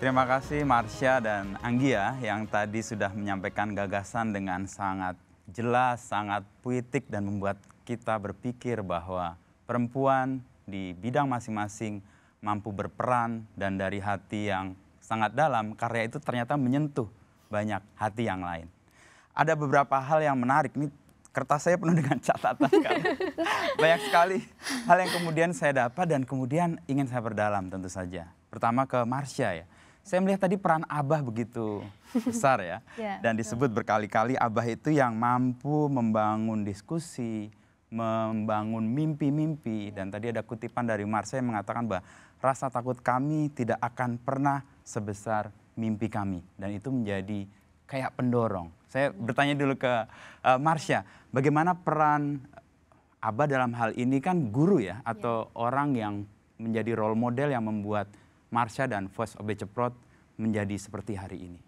Terima kasih Marsha dan Anggia yang tadi sudah menyampaikan gagasan dengan sangat jelas, sangat puitik dan membuat kita berpikir bahwa perempuan di bidang masing-masing mampu berperan dan dari hati yang sangat dalam, karya itu ternyata menyentuh banyak hati yang lain. Ada beberapa hal yang menarik, ini kertas saya penuh dengan catatan kan. Banyak sekali hal yang kemudian saya dapat dan kemudian ingin saya perdalam tentu saja. Pertama ke Marsha ya. Saya melihat tadi peran Abah begitu besar ya. Dan disebut berkali-kali Abah itu yang mampu membangun diskusi, membangun mimpi-mimpi. Dan tadi ada kutipan dari Marsha yang mengatakan bahwa rasa takut kami tidak akan pernah sebesar mimpi kami. Dan itu menjadi kayak pendorong. Saya bertanya dulu ke Marsha, bagaimana peran Abah dalam hal ini kan guru ya? Atau orang yang menjadi role model yang membuat Marsha dan Voice of Ceprot menjadi seperti hari ini?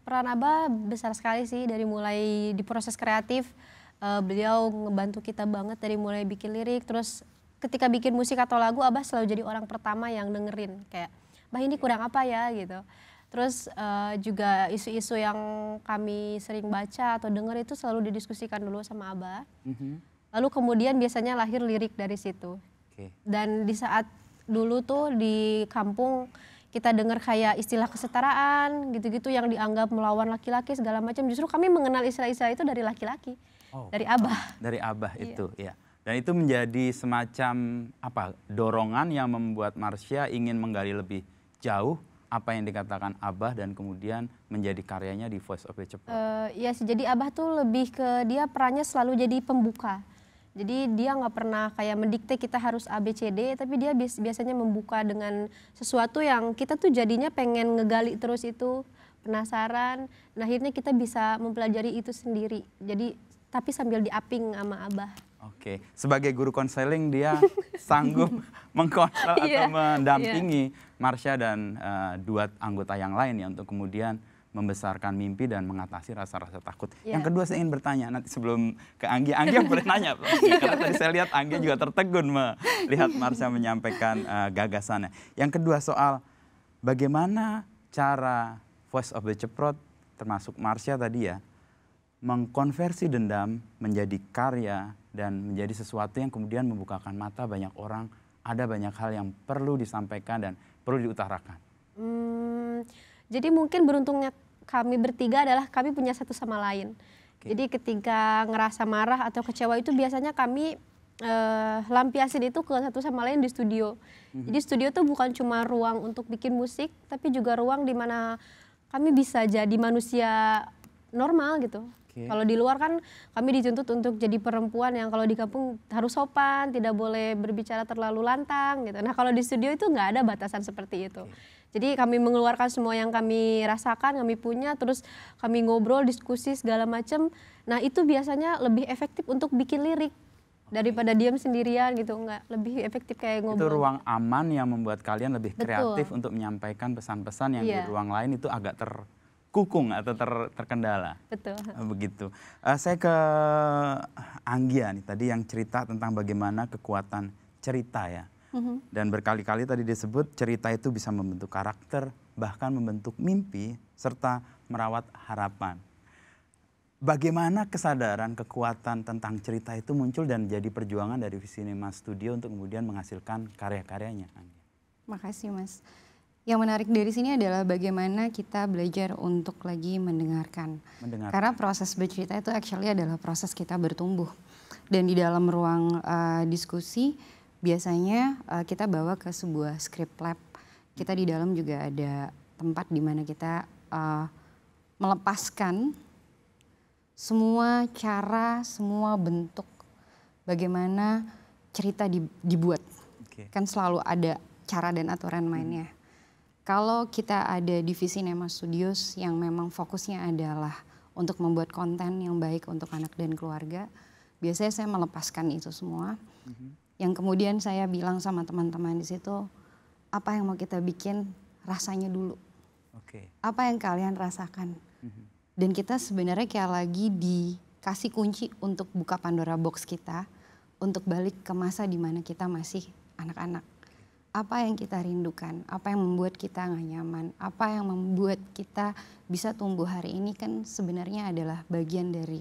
Peran Abah besar sekali sih, dari mulai di proses kreatif. Beliau ngebantu kita banget dari mulai bikin lirik, terus ketika bikin musik atau lagu Abah selalu jadi orang pertama yang dengerin. Kayak, "Bah ini kurang apa ya?" gitu. Terus juga isu-isu yang kami sering baca atau denger itu selalu didiskusikan dulu sama Abah. Lalu kemudian biasanya lahir lirik dari situ. Dan di saat dulu tuh di kampung kita dengar kayak istilah kesetaraan gitu-gitu yang dianggap melawan laki-laki segala macam, justru kami mengenal istilah-istilah itu dari laki-laki, dari Abah. Dari Abah itu ya. Dan itu menjadi semacam apa, dorongan yang membuat Marsha ingin menggali lebih jauh apa yang dikatakan Abah dan kemudian menjadi karyanya di Voice of Ceprot. Iya sih, jadi Abah tuh lebih ke dia perannya selalu jadi pembuka. Jadi dia nggak pernah kayak mendikte kita harus A, B, C, D, tapi dia biasanya membuka dengan sesuatu yang kita tuh jadinya pengen ngegali terus itu, penasaran. Nah akhirnya kita bisa mempelajari itu sendiri. Jadi tapi sambil diaping sama Abah. Oke, sebagai guru konseling dia sanggup mengkonsel atau mendampingi Marsha dan dua anggota yang lain ya untuk kemudian membesarkan mimpi dan mengatasi rasa-rasa takut. Yang kedua saya ingin bertanya, nanti sebelum ke Anggia, Anggia boleh nanya. Karena tadi saya lihat Anggia juga tertegun melihat Marsha menyampaikan gagasannya. Yang kedua soal bagaimana cara Voice of Ceprot, termasuk Marsha tadi ya, mengkonversi dendam menjadi karya dan menjadi sesuatu yang kemudian membukakan mata banyak orang. Ada banyak hal yang perlu disampaikan dan perlu diutarakan. Jadi mungkin beruntungnya kami bertiga adalah kami punya satu sama lain. Jadi ketika ngerasa marah atau kecewa itu biasanya kami lampiasin itu ke satu sama lain di studio. Jadi studio tuh bukan cuma ruang untuk bikin musik, tapi juga ruang di mana kami bisa jadi manusia normal gitu. Kalau di luar kan kami dituntut untuk jadi perempuan yang kalau di kampung harus sopan, tidak boleh berbicara terlalu lantang gitu. Nah kalau di studio itu nggak ada batasan seperti itu. Jadi kami mengeluarkan semua yang kami rasakan, kami punya, terus kami ngobrol, diskusi segala macam. Nah itu biasanya lebih efektif untuk bikin lirik daripada diam sendirian gitu, nggak, lebih efektif kayak ngobrol. Itu ruang aman yang membuat kalian lebih kreatif untuk menyampaikan pesan-pesan yang di ruang lain itu agak terkukung atau terkendala. Betul. Begitu. Saya ke Anggia nih, tadi yang cerita tentang bagaimana kekuatan cerita ya. Dan berkali-kali tadi disebut cerita itu bisa membentuk karakter, bahkan membentuk mimpi, serta merawat harapan. Bagaimana kesadaran, kekuatan tentang cerita itu muncul dan jadi perjuangan dari Visinema Studio untuk kemudian menghasilkan karya-karyanya? Makasih Mas. Yang menarik dari sini adalah bagaimana kita belajar untuk lagi mendengarkan. Karena proses bercerita itu actually adalah proses kita bertumbuh. Dan di dalam ruang diskusi biasanya kita bawa ke sebuah script lab. Kita di dalam juga ada tempat di mana kita melepaskan semua cara, semua bentuk bagaimana cerita dibuat. Kan selalu ada cara dan aturan mainnya. Kalau kita ada divisi Nema Studios yang memang fokusnya adalah untuk membuat konten yang baik untuk anak dan keluarga, biasanya saya melepaskan itu semua. Yang kemudian saya bilang sama teman-teman di situ, apa yang mau kita bikin rasanya dulu. Apa yang kalian rasakan. Dan kita sebenarnya kayak lagi dikasih kunci untuk buka Pandora Box kita, untuk balik ke masa di mana kita masih anak-anak. Apa yang kita rindukan, apa yang membuat kita gak nyaman, apa yang membuat kita bisa tumbuh hari ini kan sebenarnya adalah bagian dari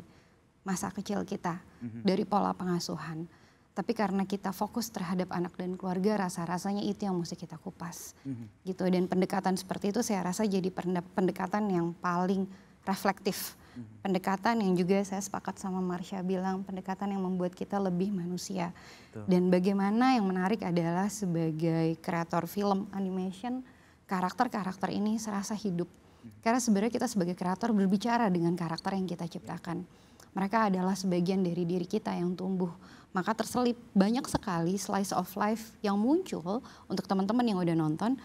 masa kecil kita, dari pola pengasuhan. Tapi karena kita fokus terhadap anak dan keluarga, rasa-rasanya itu yang mesti kita kupas. Gitu. Dan pendekatan seperti itu saya rasa jadi pendekatan yang paling reflektif. Pendekatan yang juga saya sepakat sama Marsha bilang, pendekatan yang membuat kita lebih manusia. Dan bagaimana yang menarik adalah sebagai kreator film animation, karakter-karakter ini serasa hidup. Karena sebenarnya kita sebagai kreator berbicara dengan karakter yang kita ciptakan. Mereka adalah sebagian dari diri kita yang tumbuh. Maka terselip banyak sekali slice of life yang muncul untuk teman-teman yang udah nonton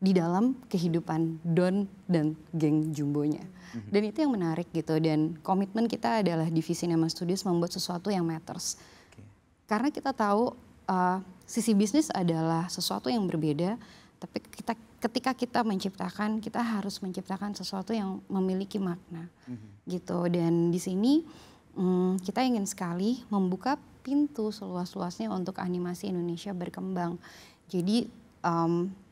di dalam kehidupan Don dan geng jumbonya. Dan itu yang menarik gitu, dan komitmen kita adalah divisi Nema Studios membuat sesuatu yang matters. Karena kita tahu sisi bisnis adalah sesuatu yang berbeda, tapi ketika kita menciptakan, kita harus menciptakan sesuatu yang memiliki makna gitu. Dan di sini kita ingin sekali membuka pintu seluas-luasnya untuk animasi Indonesia berkembang. Jadi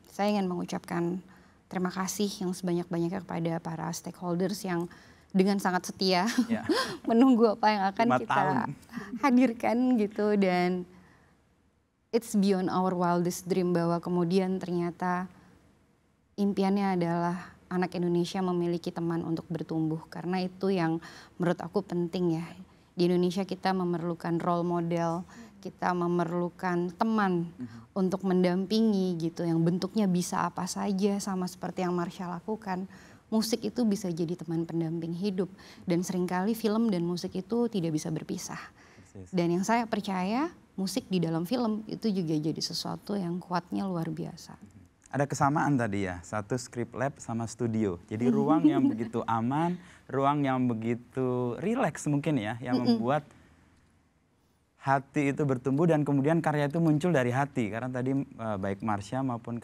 saya ingin mengucapkan terima kasih yang sebanyak-banyaknya kepada para stakeholders yang dengan sangat setia menunggu apa yang akan kita hadirkan gitu. Dan it's beyond our wildest dream bahwa kemudian ternyata impiannya adalah anak Indonesia memiliki teman untuk bertumbuh. Karena itu yang menurut aku penting ya. Di Indonesia kita memerlukan role model, kita memerlukan teman untuk mendampingi gitu, yang bentuknya bisa apa saja, sama seperti yang Marsha lakukan. Musik itu bisa jadi teman pendamping hidup, dan seringkali film dan musik itu tidak bisa berpisah. Dan yang saya percaya, musik di dalam film itu juga jadi sesuatu yang kuatnya luar biasa. Ada kesamaan tadi ya, satu script lab sama studio. Jadi ruang yang begitu aman, ruang yang begitu rileks mungkin ya, yang membuat hati itu bertumbuh dan kemudian karya itu muncul dari hati. Karena tadi baik Marsha maupun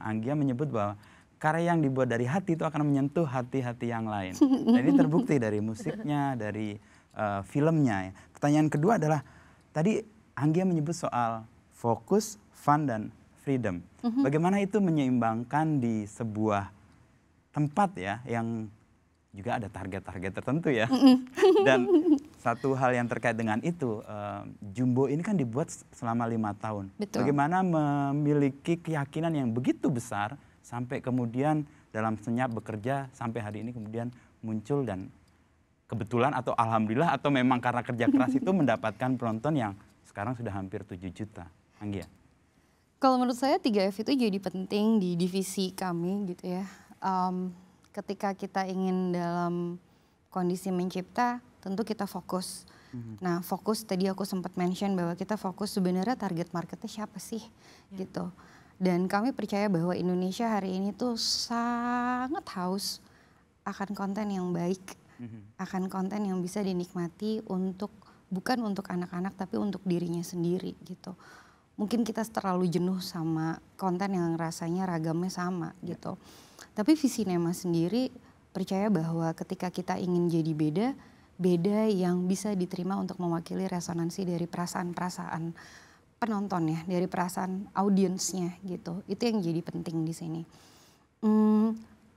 Anggia menyebut bahwa karya yang dibuat dari hati itu akan menyentuh hati-hati yang lain. Dan ini terbukti dari musiknya, dari filmnya. Ya. Pertanyaan kedua adalah, tadi Anggia menyebut soal fokus, fun, dan freedom. Bagaimana itu menyeimbangkan di sebuah tempat ya yang juga ada target-target tertentu ya. Dan satu hal yang terkait dengan itu, Jumbo ini kan dibuat selama 5 tahun. Betul. Bagaimana memiliki keyakinan yang begitu besar sampai kemudian dalam senyap bekerja sampai hari ini kemudian muncul dan kebetulan atau alhamdulillah atau memang karena kerja keras itu mendapatkan penonton yang sekarang sudah hampir 7 juta. Anggia. Kalau menurut saya 3F itu jadi penting di divisi kami gitu ya. Ketika kita ingin dalam kondisi mencipta, tentu kita fokus. Nah, fokus tadi aku sempat mention bahwa kita fokus sebenarnya target marketnya siapa sih gitu. Dan kami percaya bahwa Indonesia hari ini tuh sangat haus akan konten yang baik, akan konten yang bisa dinikmati untuk bukan untuk anak-anak tapi untuk dirinya sendiri gitu. Mungkin kita terlalu jenuh sama konten yang rasanya ragamnya sama gitu. Tapi visi Nema sendiri percaya bahwa ketika kita ingin jadi beda, beda yang bisa diterima untuk mewakili resonansi dari perasaan-perasaan penonton ya, dari perasaan audiensnya gitu. Itu yang jadi penting di sini.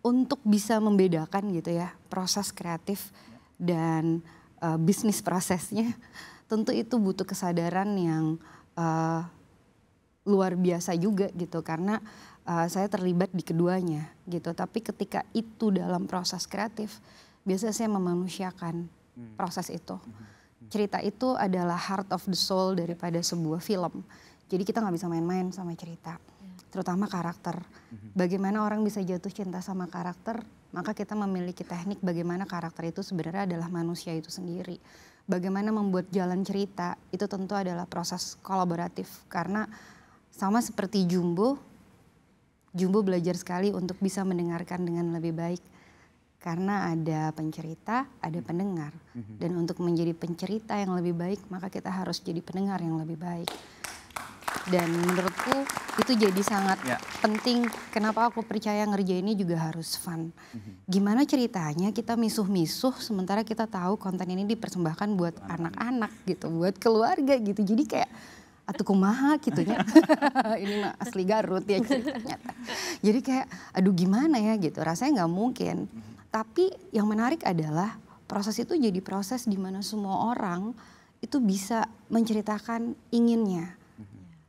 Untuk bisa membedakan gitu ya proses kreatif dan bisnis prosesnya, tentu itu butuh kesadaran yang luar biasa juga gitu karena saya terlibat di keduanya gitu. Tapi ketika itu dalam proses kreatif, biasanya saya memanusiakan proses itu. Cerita itu adalah heart of the soul daripada sebuah film. Jadi kita nggak bisa main-main sama cerita, terutama karakter. Bagaimana orang bisa jatuh cinta sama karakter, maka kita memiliki teknik bagaimana karakter itu sebenarnya adalah manusia itu sendiri. Bagaimana membuat jalan cerita, itu tentu adalah proses kolaboratif. Karena sama seperti Jumbo belajar sekali untuk bisa mendengarkan dengan lebih baik. Karena ada pencerita, ada pendengar. Dan untuk menjadi pencerita yang lebih baik, maka kita harus jadi pendengar yang lebih baik. Dan menurutku itu jadi sangat penting. Kenapa aku percaya ngerjainnya juga harus fun. Gimana ceritanya kita misuh-misuh sementara kita tahu konten ini dipersembahkan buat anak-anak gitu, buat keluarga gitu. Jadi kayak atuh kumaha gitunya. Ini mah asli Garut ya ceritanya. Jadi kayak aduh gimana ya gitu, rasanya nggak mungkin. Tapi yang menarik adalah proses itu jadi proses di mana semua orang itu bisa menceritakan inginnya.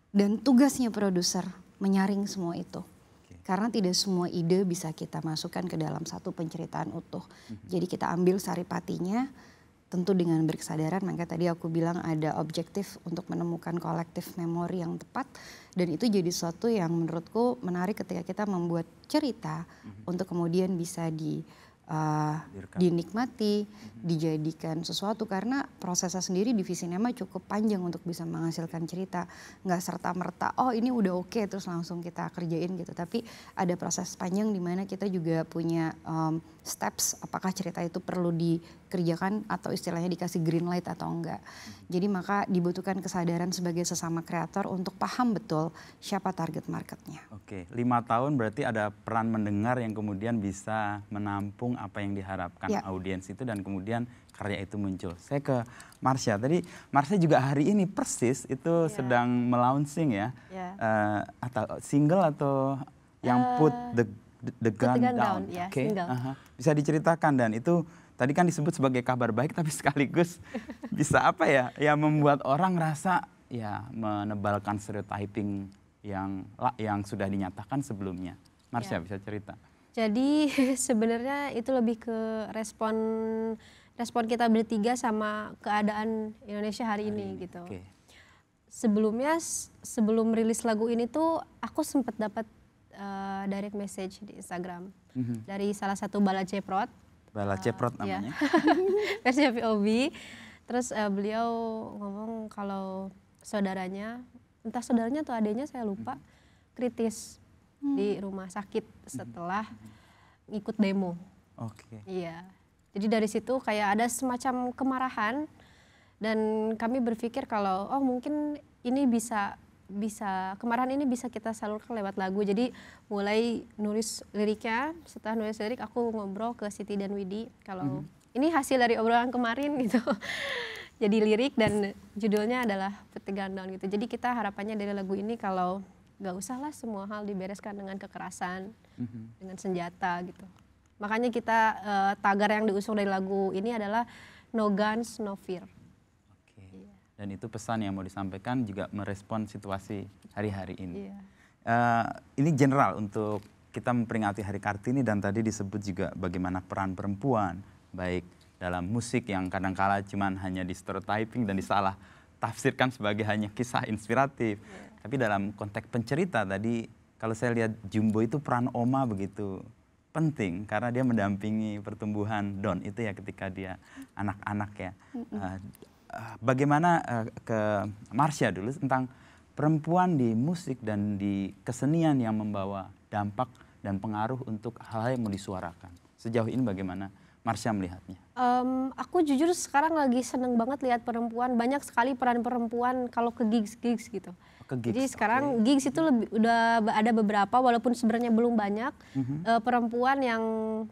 Dan tugasnya produser menyaring semua itu. Karena tidak semua ide bisa kita masukkan ke dalam satu penceritaan utuh. Jadi kita ambil saripatinya, tentu dengan berkesadaran. Maka tadi aku bilang ada objektif untuk menemukan kolektif memori yang tepat. Dan itu jadi sesuatu yang menurutku menarik ketika kita membuat cerita untuk kemudian bisa dinikmati, dijadikan sesuatu. Karena prosesnya sendiri di Visinema cukup panjang untuk bisa menghasilkan cerita. Nggak serta-merta, oh ini udah oke terus langsung kita kerjain gitu. Tapi ada proses panjang di mana kita juga punya steps, apakah cerita itu perlu dikerjakan atau istilahnya dikasih green light atau enggak. Jadi maka dibutuhkan kesadaran sebagai sesama kreator untuk paham betul siapa target marketnya. Oke, 5 tahun berarti ada peran mendengar yang kemudian bisa menampung apa yang diharapkan audiens itu dan kemudian karya itu muncul. Saya ke Marsha, tadi Marsha juga hari ini persis itu sedang melaunching ya, atau single atau yang Put the Gun Down. Oke, bisa diceritakan dan itu tadi kan disebut sebagai kabar baik tapi sekaligus bisa apa ya, ya membuat orang rasa ya menebalkan stereotyping yang sudah dinyatakan sebelumnya. Marsha bisa cerita. Jadi sebenarnya itu lebih ke respon kita bertiga sama keadaan Indonesia hari ini gitu. Sebelumnya sebelum rilis lagu ini tuh aku sempat dapat direct message di Instagram dari salah satu Bala Ceprot. Bala Ceprot namanya. Versi POV. Terus beliau ngomong kalau saudaranya, entah saudaranya atau adiknya saya lupa, kritis di rumah sakit setelah ngikut demo. Iya. Jadi dari situ kayak ada semacam kemarahan dan kami berpikir kalau oh mungkin ini bisa kemarahan ini bisa kita salurkan lewat lagu. Jadi mulai nulis liriknya, setelah nulis lirik aku ngobrol ke Siti dan Widi kalau ini hasil dari obrolan kemarin gitu. Jadi lirik dan judulnya adalah Put the Gun Down gitu. Jadi kita harapannya dari lagu ini kalau gak usahlah semua hal dibereskan dengan kekerasan, dengan senjata gitu. Makanya kita tagar yang diusung dari lagu ini adalah No Guns, No Fear. Dan itu pesan yang mau disampaikan juga merespon situasi hari-hari ini. Ini general untuk kita memperingati Hari Kartini dan tadi disebut juga bagaimana peran perempuan baik dalam musik yang kadang-kala cuman hanya di stereotyping dan disalah tafsirkan sebagai hanya kisah inspiratif. Tapi dalam konteks pencerita tadi kalau saya lihat Jumbo itu peran oma begitu penting karena dia mendampingi pertumbuhan Don itu ya ketika dia anak-anak ya. Bagaimana ke Marsha dulu tentang perempuan di musik dan di kesenian yang membawa dampak dan pengaruh untuk hal-hal yang mau disuarakan. Sejauh ini bagaimana Marsha melihatnya? Aku jujur sekarang lagi seneng banget lihat perempuan, banyak sekali peran perempuan kalau ke gigs gitu. Jadi sekarang gigs itu udah ada beberapa walaupun sebenarnya belum banyak perempuan yang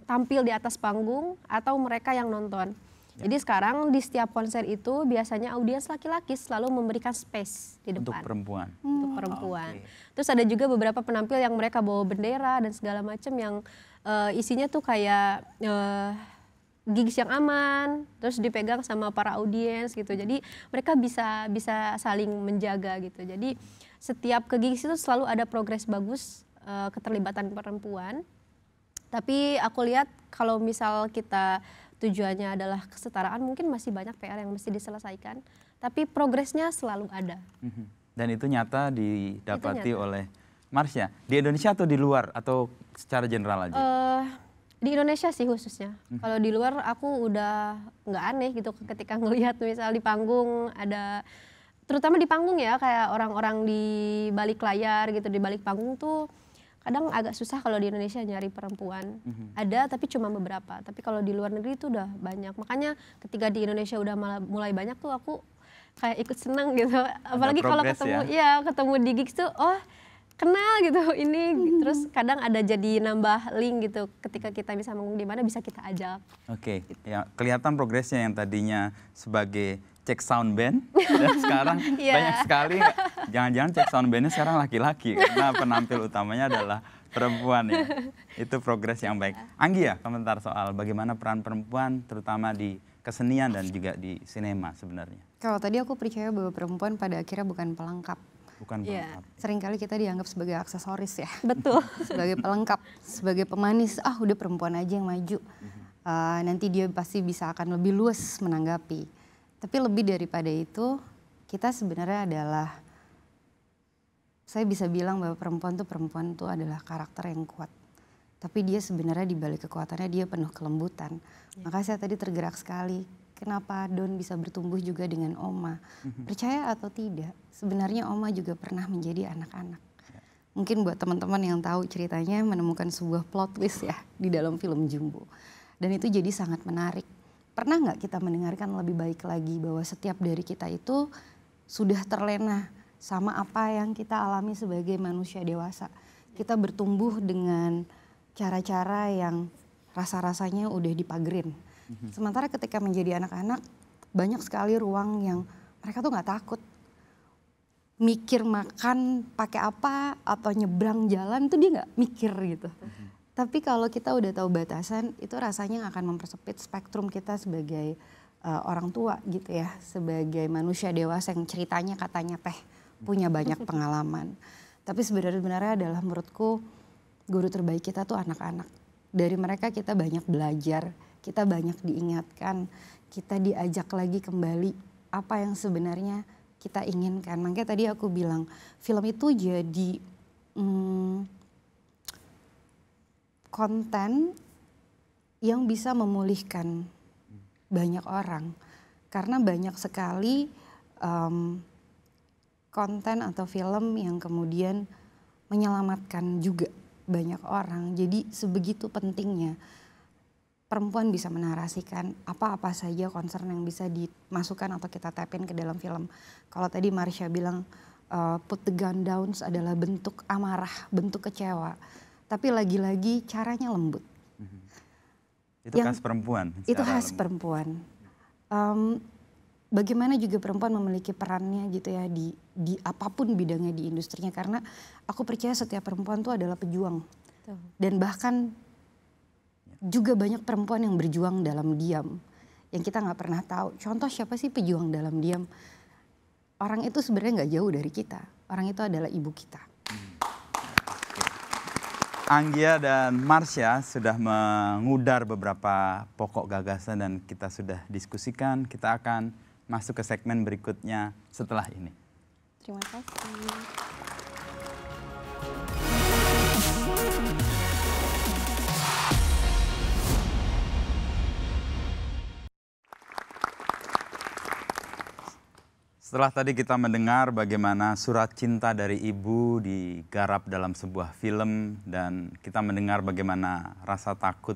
tampil di atas panggung atau mereka yang nonton. Jadi sekarang di setiap konser itu biasanya audiens laki-laki selalu memberikan space di depan. Untuk perempuan. Untuk perempuan. Terus ada juga beberapa penampil yang mereka bawa bendera dan segala macam yang isinya tuh kayak gigs yang aman, terus dipegang sama para audiens gitu. Jadi mereka bisa saling menjaga gitu. Jadi setiap ke gigs itu selalu ada progres bagus keterlibatan perempuan. Tapi aku lihat kalau misal kita tujuannya adalah kesetaraan, mungkin masih banyak PR yang mesti diselesaikan. Tapi progresnya selalu ada. Dan itu nyata didapati oleh Marsha. Di Indonesia atau di luar atau secara general aja? Di Indonesia sih khususnya. Kalau di luar aku udah nggak aneh gitu ketika ngelihat misal di panggung ada, terutama di panggung ya, kayak orang-orang di balik layar gitu, di balik panggung tuh kadang agak susah kalau di Indonesia nyari perempuan. Ada tapi cuma beberapa. Tapi kalau di luar negeri itu udah banyak. Makanya ketika di Indonesia udah mulai banyak tuh aku kayak ikut senang gitu. Apalagi kalau ketemu ketemu di gigs tuh, oh kenal gitu ini. Terus kadang ada jadi nambah link gitu, ketika kita bisa manggung di mana bisa kita ajak. Oke, ya kelihatan progresnya yang tadinya sebagai cek sound band dan sekarang banyak sekali, jangan-jangan cek sound bandnya sekarang laki-laki karena penampil utamanya adalah perempuan ya. Itu progres yang baik. Anggi ya, komentar soal bagaimana peran perempuan terutama di kesenian dan juga di sinema sebenarnya. Kalau tadi aku percaya bahwa perempuan pada akhirnya bukan pelengkap. Bukan pelengkap. Seringkali kita dianggap sebagai aksesoris ya. Betul. Sebagai pelengkap, sebagai pemanis, udah perempuan aja yang maju. Nanti dia pasti bisa akan lebih luas menanggapi. Tapi lebih daripada itu, kita sebenarnya adalah, saya bisa bilang bahwa perempuan tuh adalah karakter yang kuat. Tapi dia sebenarnya di balik kekuatannya dia penuh kelembutan. Maka saya tadi tergerak sekali. Kenapa Don bisa bertumbuh juga dengan Oma? Percaya atau tidak, sebenarnya Oma juga pernah menjadi anak-anak. Mungkin buat teman-teman yang tahu ceritanya menemukan sebuah plot twist ya di dalam film Jumbo. Dan itu jadi sangat menarik. Pernah nggak kita mendengarkan lebih baik lagi bahwa setiap dari kita itu sudah terlena sama apa yang kita alami sebagai manusia dewasa. Kita bertumbuh dengan cara-cara yang rasa-rasanya udah dipagerin. Sementara ketika menjadi anak-anak banyak sekali ruang yang mereka tuh nggak takut. Mikir makan pakai apa atau nyebrang jalan tuh dia nggak mikir gitu. Tapi kalau kita udah tahu batasan itu rasanya akan mempersempit spektrum kita sebagai orang tua gitu ya. Sebagai manusia dewasa yang ceritanya katanya punya banyak pengalaman. Tapi sebenarnya adalah menurutku guru terbaik kita tuh anak-anak. Dari mereka kita banyak belajar. Kita banyak diingatkan, kita diajak lagi kembali apa yang sebenarnya kita inginkan. Makanya tadi aku bilang film itu jadi konten yang bisa memulihkan banyak orang. Karena banyak sekali konten atau film yang kemudian menyelamatkan juga banyak orang. Jadi sebegitu pentingnya perempuan bisa menarasikan apa-apa saja concern yang bisa dimasukkan atau kita tapin ke dalam film. Kalau tadi Marsha bilang put the gun down adalah bentuk amarah, bentuk kecewa. Tapi lagi-lagi caranya lembut. Itu khas perempuan. Itu khas perempuan. Bagaimana juga perempuan memiliki perannya gitu ya di apapun bidangnya di industrinya. Karena aku percaya setiap perempuan itu adalah pejuang. Dan bahkan juga banyak perempuan yang berjuang dalam diam yang kita nggak pernah tahu. Contoh siapa sih pejuang dalam diam? Orang itu sebenarnya nggak jauh dari kita. Orang itu adalah ibu kita. Anggia dan Marsha sudah mengudar beberapa pokok gagasan dan kita sudah diskusikan. Kita akan masuk ke segmen berikutnya setelah ini. Terima kasih. Setelah tadi kita mendengar bagaimana surat cinta dari ibu digarap dalam sebuah film dan kita mendengar bagaimana rasa takut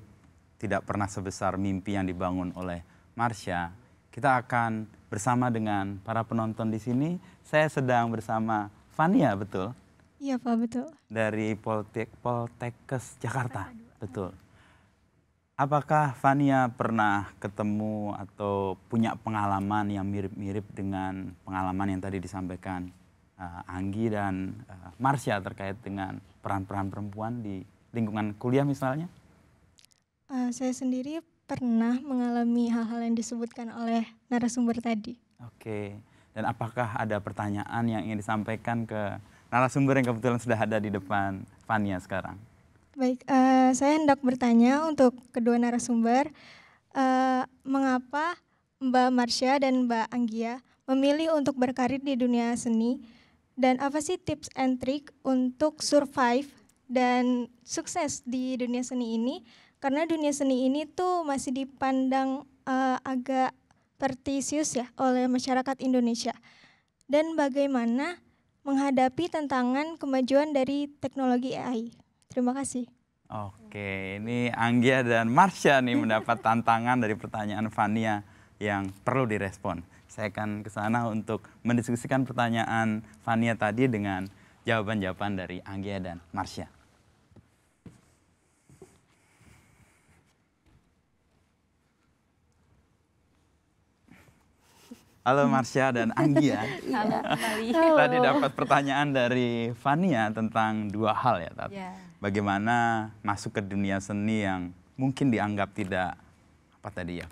tidak pernah sebesar mimpi yang dibangun oleh Marsha, kita akan bersama dengan para penonton di sini. Saya sedang bersama Fania, betul? Iya Pak, betul. Dari Poltekkes Jakarta, betul. Apakah Fania pernah ketemu atau punya pengalaman yang mirip-mirip dengan pengalaman yang tadi disampaikan Anggi dan Marsha terkait dengan peran-peran perempuan di lingkungan kuliah misalnya? Saya sendiri pernah mengalami hal-hal yang disebutkan oleh narasumber tadi. Oke, dan apakah ada pertanyaan yang ingin disampaikan ke narasumber yang kebetulan sudah ada di depan Fania sekarang. Baik, saya hendak bertanya untuk kedua narasumber, mengapa Mbak Marsha dan Mbak Anggia memilih untuk berkarir di dunia seni, dan apa sih tips and trick untuk survive dan sukses di dunia seni ini? Karena dunia seni ini tuh masih dipandang agak pertisius ya oleh masyarakat Indonesia. Dan bagaimana menghadapi tantangan kemajuan dari teknologi AI. Terima kasih. Oke, ini Anggia dan Marsha nih mendapat tantangan dari pertanyaan Fania yang perlu direspon. Saya akan ke sana untuk mendiskusikan pertanyaan Fania tadi dengan jawaban-jawaban dari Anggia dan Marsha. Halo Marsha dan Anggia. Tadi dapat pertanyaan dari Fania tentang dua hal ya, Tat. Bagaimana masuk ke dunia seni yang mungkin dianggap tidak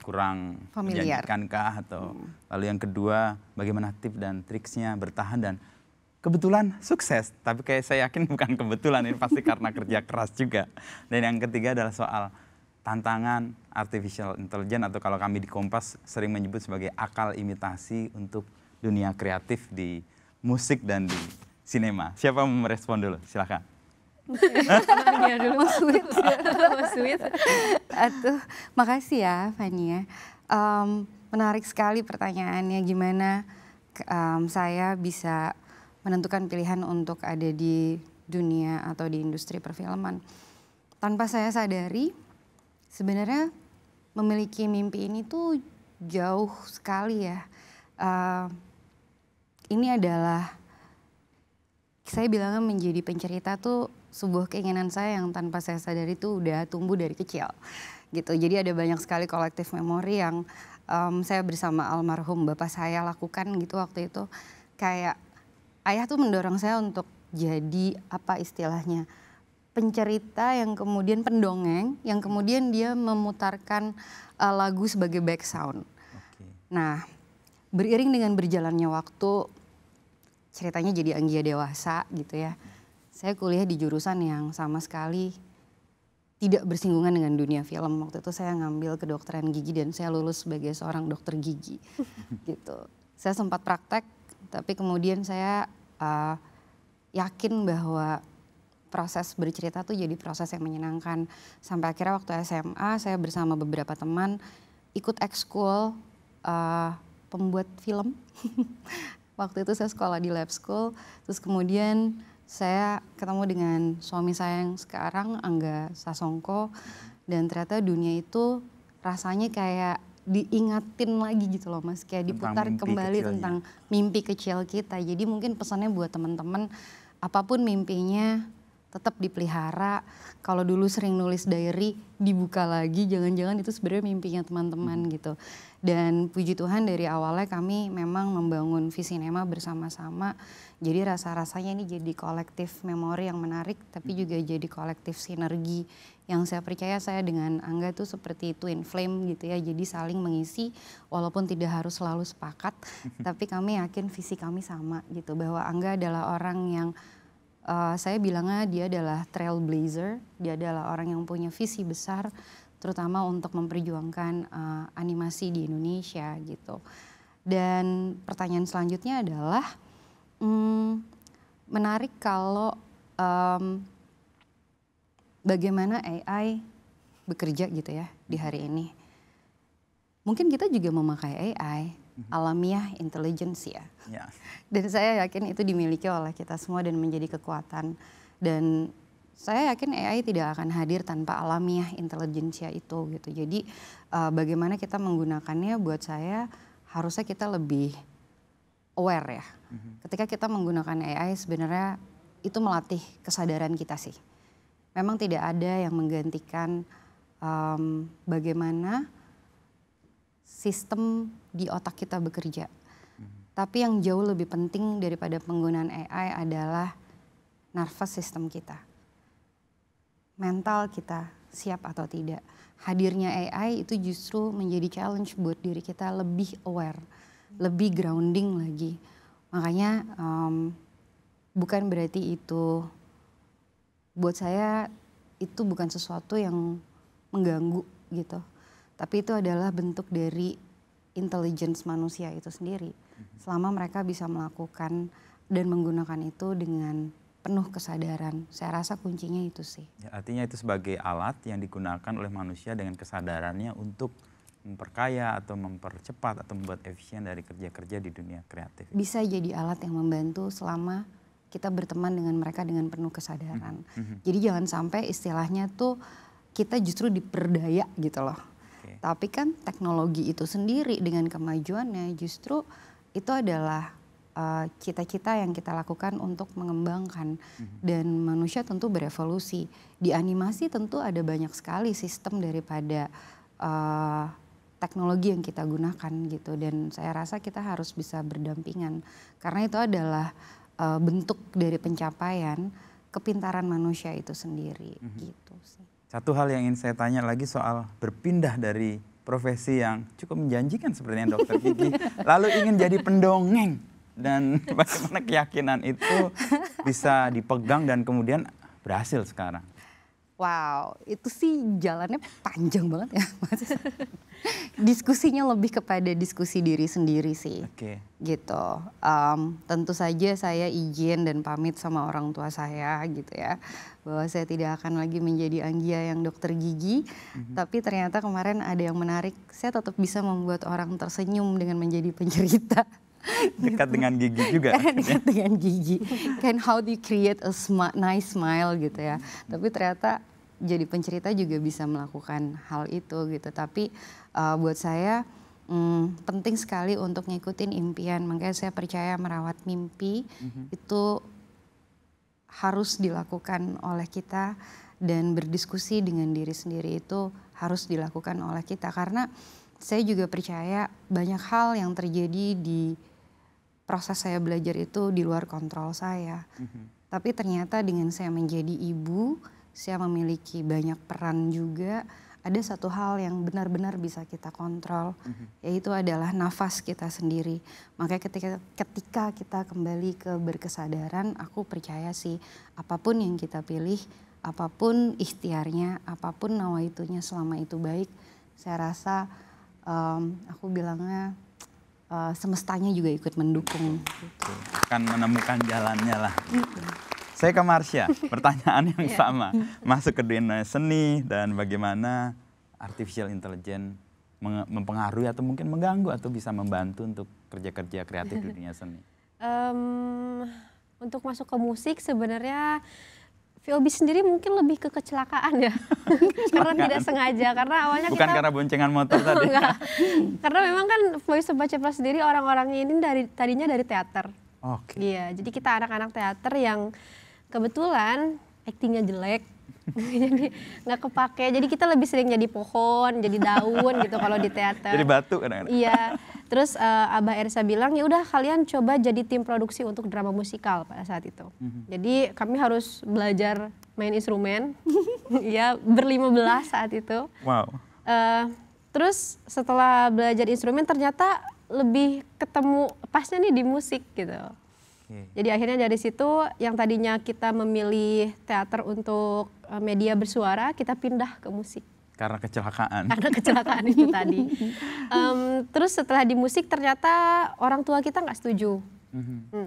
kurang menjanjikankah, atau lalu yang kedua bagaimana tips dan triksnya bertahan dan kebetulan sukses. Tapi kayak saya yakin bukan kebetulan, ini pasti karena kerja keras juga. Dan yang ketiga adalah soal tantangan artificial intelligence, atau kalau kami di Kompas sering menyebut sebagai akal imitasi untuk dunia kreatif di musik dan di sinema. Siapa mau merespon dulu? Silakan. Makasih ya Fania. Menarik sekali pertanyaannya, gimana saya bisa menentukan pilihan untuk ada di dunia atau di industri perfilman. Tanpa saya sadari, sebenarnya memiliki mimpi ini tuh jauh sekali ya. Ini adalah, saya bilangnya menjadi pencerita tuh sebuah keinginan saya yang tanpa saya sadari tuh udah tumbuh dari kecil gitu. Jadi ada banyak sekali kolektif memori yang saya bersama almarhum bapak saya lakukan gitu waktu itu. Kayak ayah tuh mendorong saya untuk jadi apa istilahnya, pencerita yang kemudian pendongeng, yang kemudian dia memutarkan lagu sebagai back sound. Nah, beriring dengan berjalannya waktu, ceritanya jadi Anggia dewasa gitu ya. Saya kuliah di jurusan yang sama sekali tidak bersinggungan dengan dunia film. Waktu itu saya ngambil kedokteran gigi dan saya lulus sebagai seorang dokter gigi gitu. Saya sempat praktek, tapi kemudian saya yakin bahwa proses bercerita tuh jadi proses yang menyenangkan. Sampai akhirnya waktu SMA saya bersama beberapa teman ikut ekskul pembuat film. Waktu itu saya sekolah di lab school, terus kemudian saya ketemu dengan suami saya yang sekarang, Angga Sasongko, dan ternyata dunia itu rasanya kayak diingatin lagi gitu loh Mas, kayak diputar kembali tentang mimpi kecil kita. Jadi mungkin pesannya buat teman-teman, apapun mimpinya tetap dipelihara. Kalau dulu sering nulis diary, dibuka lagi, jangan-jangan itu sebenarnya mimpinya teman-teman gitu. Dan puji Tuhan dari awalnya kami memang membangun Visinema bersama-sama. Jadi rasa-rasanya ini jadi kolektif memori yang menarik, tapi juga jadi kolektif sinergi. Yang saya percaya saya dengan Angga tuh seperti twin flame gitu ya. Jadi saling mengisi walaupun tidak harus selalu sepakat. Tapi kami yakin visi kami sama gitu. Bahwa Angga adalah orang yang saya bilangnya dia adalah trailblazer. Dia adalah orang yang punya visi besar, terutama untuk memperjuangkan animasi di Indonesia gitu. Dan pertanyaan selanjutnya adalah menarik kalau bagaimana AI bekerja gitu ya di hari ini. Mungkin kita juga memakai AI, alamiah intelligence ya. Dan saya yakin itu dimiliki oleh kita semua dan menjadi kekuatan. Dan saya yakin AI tidak akan hadir tanpa alamiah intelijensia itu gitu. Jadi bagaimana kita menggunakannya buat saya harusnya kita lebih aware ya. Ketika kita menggunakan AI sebenarnya itu melatih kesadaran kita sih. Memang tidak ada yang menggantikan bagaimana sistem di otak kita bekerja. Tapi yang jauh lebih penting daripada penggunaan AI adalah nervous system kita. Mental kita siap atau tidak. Hadirnya AI itu justru menjadi challenge buat diri kita lebih aware, lebih grounding lagi. Makanya bukan berarti itu, buat saya itu bukan sesuatu yang mengganggu gitu. Tapi itu adalah bentuk dari intelligence manusia itu sendiri. Selama mereka bisa melakukan dan menggunakan itu dengan penuh kesadaran. Saya rasa kuncinya itu sih. Ya, artinya itu sebagai alat yang digunakan oleh manusia dengan kesadarannya untuk memperkaya atau mempercepat atau membuat efisien dari kerja-kerja di dunia kreatif. Bisa jadi alat yang membantu selama kita berteman dengan mereka dengan penuh kesadaran. Jadi jangan sampai istilahnya tuh kita justru diperdaya gitu loh. Tapi kan teknologi itu sendiri dengan kemajuannya justru itu adalah cita-cita yang kita lakukan untuk mengembangkan. Dan manusia tentu berevolusi. Di animasi tentu ada banyak sekali sistem daripada teknologi yang kita gunakan gitu. Dan saya rasa kita harus bisa berdampingan. Karena itu adalah bentuk dari pencapaian kepintaran manusia itu sendiri gitu sih. Satu hal yang ingin saya tanya lagi soal berpindah dari profesi yang cukup menjanjikan seperti yang Dokter Gigi, lalu ingin jadi pendongeng. Dan bagaimana keyakinan itu bisa dipegang dan kemudian berhasil sekarang? Wow, itu sih jalannya panjang banget ya Mas. Diskusinya lebih kepada diskusi diri sendiri sih. Gitu. Tentu saja saya izin dan pamit sama orang tua saya gitu ya. Bahwa saya tidak akan lagi menjadi Anggia yang dokter gigi. Tapi ternyata kemarin ada yang menarik. Saya tetap bisa membuat orang tersenyum dengan menjadi pencerita. Dekat dengan gigi juga. Karena dekat dengan gigi. Kan how do you create a nice smile gitu ya. Tapi ternyata jadi pencerita juga bisa melakukan hal itu gitu. Tapi buat saya penting sekali untuk ngikutin impian. Makanya saya percaya merawat mimpi itu harus dilakukan oleh kita. Dan berdiskusi dengan diri sendiri itu harus dilakukan oleh kita. Karena saya juga percaya banyak hal yang terjadi di proses saya belajar itu di luar kontrol saya. Tapi ternyata dengan saya menjadi ibu, saya memiliki banyak peran juga. Ada satu hal yang benar-benar bisa kita kontrol, yaitu adalah nafas kita sendiri. Makanya ketika kita kembali ke berkesadaran, aku percaya sih apapun yang kita pilih, apapun ikhtiarnya, apapun nawaitunya selama itu baik, saya rasa aku bilangnya semestanya juga ikut mendukung. Gitu. Akan menemukan jalannya lah. Saya ke Marsha, pertanyaan yang sama. Masuk ke dunia seni dan bagaimana artificial intelligence mempengaruhi atau mungkin mengganggu atau bisa membantu untuk kerja-kerja kreatif di dunia seni. Untuk masuk ke musik sebenarnya VOB sendiri mungkin lebih ke kecelakaan ya. Karena tidak sengaja, karena awalnya bukan karena boncengan motor tadi. Enggak. Karena memang kan Voice of Bacepras sendiri orang-orangnya ini tadinya dari teater. Iya, jadi kita anak-anak teater yang kebetulan aktingnya jelek. Jadi nggak kepake, jadi kita lebih sering jadi pohon, jadi daun gitu kalau di teater. Jadi batu kadang-kadang. Iya, terus Abah Ersa bilang ya udah kalian coba jadi tim produksi untuk drama musikal pada saat itu. Jadi kami harus belajar main instrumen, ya ber-15 saat itu. Wow. Terus setelah belajar instrumen ternyata lebih ketemu pasnya nih di musik gitu. Jadi akhirnya dari situ yang tadinya kita memilih teater untuk media bersuara, kita pindah ke musik. Karena kecelakaan. Karena kecelakaan itu tadi. Terus setelah di musik ternyata orang tua kita nggak setuju.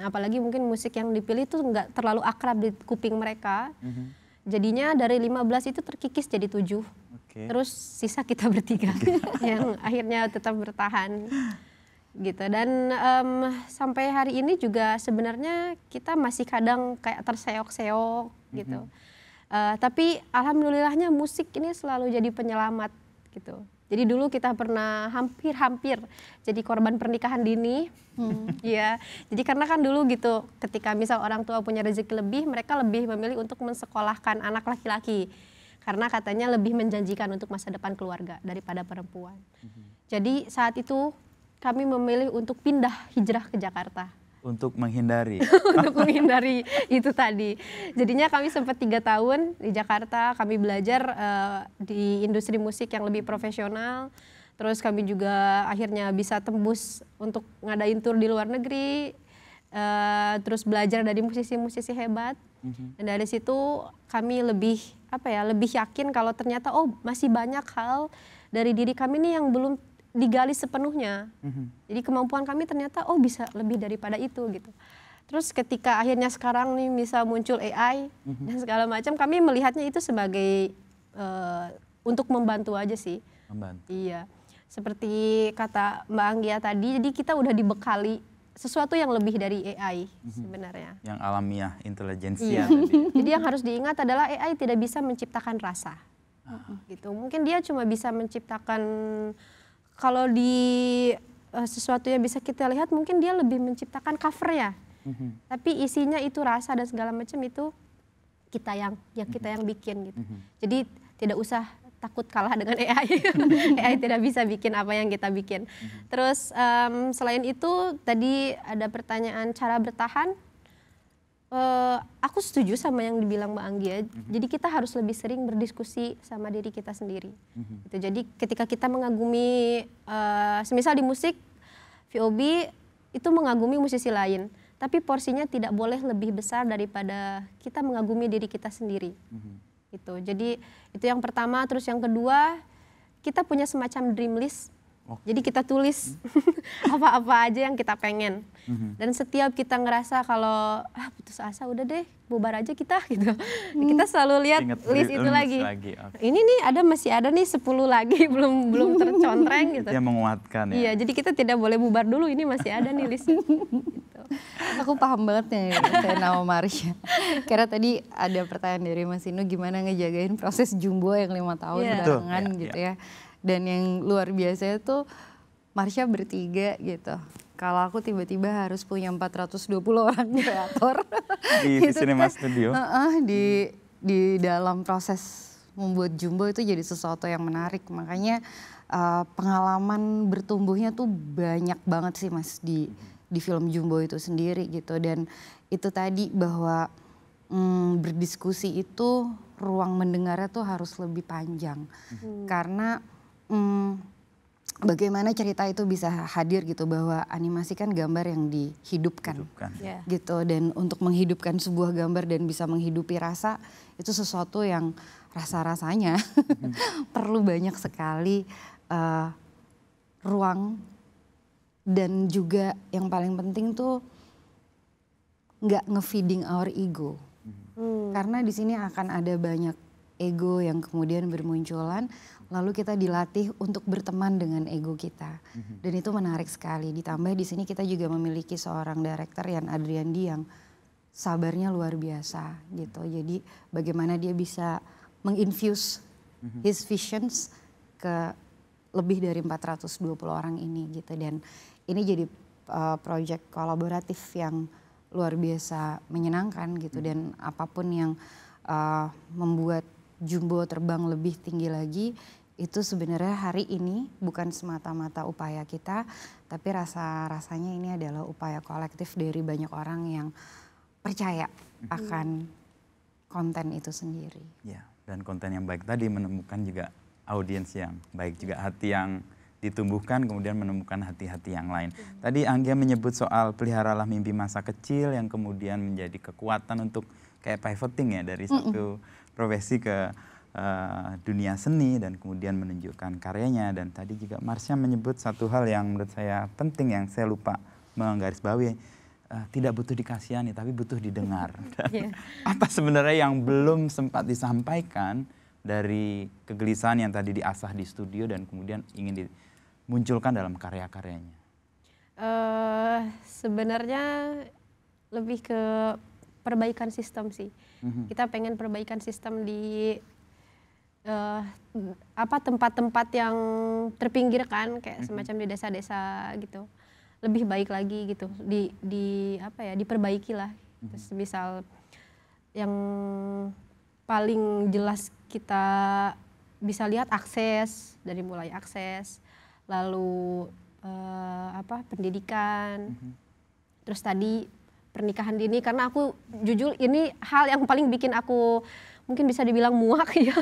Apalagi mungkin musik yang dipilih itu nggak terlalu akrab di kuping mereka. Jadinya dari 15 itu terkikis jadi 7. Terus sisa kita bertiga yang akhirnya tetap bertahan. Gitu. Dan sampai hari ini juga sebenarnya kita masih kadang kayak terseok-seok gitu. Tapi alhamdulillahnya musik ini selalu jadi penyelamat gitu. Jadi dulu kita pernah hampir jadi korban pernikahan dini. Ya. Jadi karena kan dulu gitu ketika misal orang tua punya rezeki lebih, mereka lebih memilih untuk mensekolahkan anak laki-laki. Karena katanya lebih menjanjikan untuk masa depan keluarga daripada perempuan. Jadi saat itu kami memilih untuk pindah hijrah ke Jakarta. Untuk menghindari. Untuk menghindari itu tadi. Jadinya kami sempat 3 tahun di Jakarta, kami belajar di industri musik yang lebih profesional. Terus kami juga akhirnya bisa tembus untuk ngadain tour di luar negeri. terus belajar dari musisi-musisi hebat. Dan dari situ kami lebih yakin kalau ternyata masih banyak hal dari diri kami nih yang belum digali sepenuhnya. Jadi kemampuan kami ternyata bisa lebih daripada itu gitu. Terus ketika akhirnya sekarang nih bisa muncul AI dan segala macam, kami melihatnya itu sebagai untuk membantu aja sih. Membantu. Iya. Seperti kata Mbak Anggia tadi, jadi kita udah dibekali sesuatu yang lebih dari AI sebenarnya. Yang alamiah, intelijensia. Iya. Jadi yang harus diingat adalah AI tidak bisa menciptakan rasa. Gitu. Mungkin dia cuma bisa menciptakan, kalau di sesuatu yang bisa kita lihat mungkin dia lebih menciptakan covernya. Tapi isinya itu rasa dan segala macam itu kita yang bikin gitu. Jadi tidak usah takut kalah dengan AI. AI tidak bisa bikin apa yang kita bikin. Terus selain itu tadi ada pertanyaan cara bertahan. Aku setuju sama yang dibilang Mbak Anggia. Jadi kita harus lebih sering berdiskusi sama diri kita sendiri. Gitu. Jadi ketika kita mengagumi, semisal di musik, VOB itu mengagumi musisi lain. Tapi porsinya tidak boleh lebih besar daripada kita mengagumi diri kita sendiri. Gitu. Jadi itu yang pertama. Terus yang kedua, kita punya semacam dream list. Jadi kita tulis apa-apa aja yang kita pengen. Dan setiap kita ngerasa kalau putus asa, udah deh bubar aja kita gitu. Kita selalu lihat list itu lagi. Ini nih masih ada nih 10 lagi belum tercontreng gitu. Yang menguatkan ya. Iya, jadi kita tidak boleh bubar dulu, ini masih ada nih list. Gitu. Aku paham banget nih saya nama Marsha. Karena tadi ada pertanyaan dari Mas Inu, gimana ngejagain proses Jumbo yang 5 tahun barengan gitu ya. Dan yang luar biasa itu Marsha bertiga gitu. Kalau aku tiba-tiba harus punya 420 orang kreator. Di Cinema Studio. Di dalam proses membuat Jumbo itu jadi sesuatu yang menarik. Makanya pengalaman bertumbuhnya tuh banyak banget sih Mas di film Jumbo itu sendiri gitu. Dan itu tadi bahwa berdiskusi itu ruang mendengarnya tuh harus lebih panjang. Karena bagaimana cerita itu bisa hadir gitu, bahwa animasi kan gambar yang dihidupkan. Gitu. Dan untuk menghidupkan sebuah gambar dan bisa menghidupi rasa, itu sesuatu yang rasa-rasanya perlu banyak sekali ruang. Dan juga yang paling penting tuh nggak nge-feeding our ego. Karena di sini akan ada banyak ego yang kemudian bermunculan, lalu kita dilatih untuk berteman dengan ego kita. Dan itu menarik sekali. Ditambah di sini kita juga memiliki seorang director Yan Adriandi yang sabarnya luar biasa gitu. Jadi bagaimana dia bisa menginfuse his visions ke lebih dari 420 orang ini gitu. Dan ini jadi project kolaboratif yang luar biasa menyenangkan gitu. Dan apapun yang membuat Jumbo terbang lebih tinggi lagi, itu sebenarnya hari ini bukan semata-mata upaya kita, tapi rasanya ini adalah upaya kolektif dari banyak orang yang percaya akan konten itu sendiri. Ya, dan konten yang baik tadi menemukan juga audiens yang baik, juga hati yang ditumbuhkan kemudian menemukan hati-hati yang lain. Tadi Anggia menyebut soal peliharalah mimpi masa kecil yang kemudian menjadi kekuatan untuk kayak pivoting ya dari satu profesi ke dunia seni dan kemudian menunjukkan karyanya. Dan tadi juga Marsha menyebut satu hal yang menurut saya penting yang saya lupa menggarisbawahi, tidak butuh dikasihani tapi butuh didengar. Dan apa sebenarnya yang belum sempat disampaikan dari kegelisahan yang tadi diasah di studio dan kemudian ingin dimunculkan dalam karya-karyanya? Sebenarnya lebih ke perbaikan sistem sih. Kita pengen perbaikan sistem di tempat-tempat yang terpinggirkan, kayak semacam di desa-desa gitu. Lebih baik lagi gitu, diperbaiki lah. Terus misal yang paling jelas kita bisa lihat akses, dari mulai akses, lalu pendidikan, terus tadi pernikahan dini, karena aku jujur ini hal yang paling bikin aku mungkin bisa dibilang muak ya.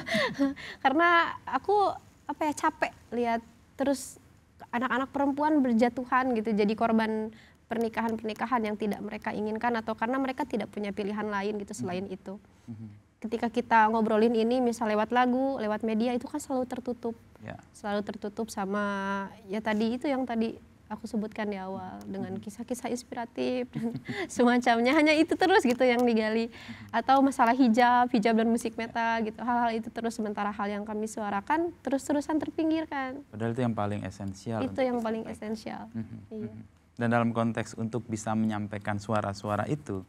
Karena aku capek lihat terus anak-anak perempuan berjatuhan gitu, jadi korban pernikahan-pernikahan yang tidak mereka inginkan atau karena mereka tidak punya pilihan lain gitu selain itu. Ketika kita ngobrolin ini misal lewat lagu, lewat media itu kan selalu tertutup. Selalu tertutup sama ya tadi itu yang tadi aku sebutkan di awal dengan kisah-kisah inspiratif dan semacamnya, hanya itu terus gitu yang digali. Atau masalah hijab dan musik metal gitu, hal-hal itu terus, sementara hal yang kami suarakan terus-terusan terpinggirkan. Padahal itu yang paling esensial. Itu yang paling esensial. Iya. Dan dalam konteks untuk bisa menyampaikan suara-suara itu,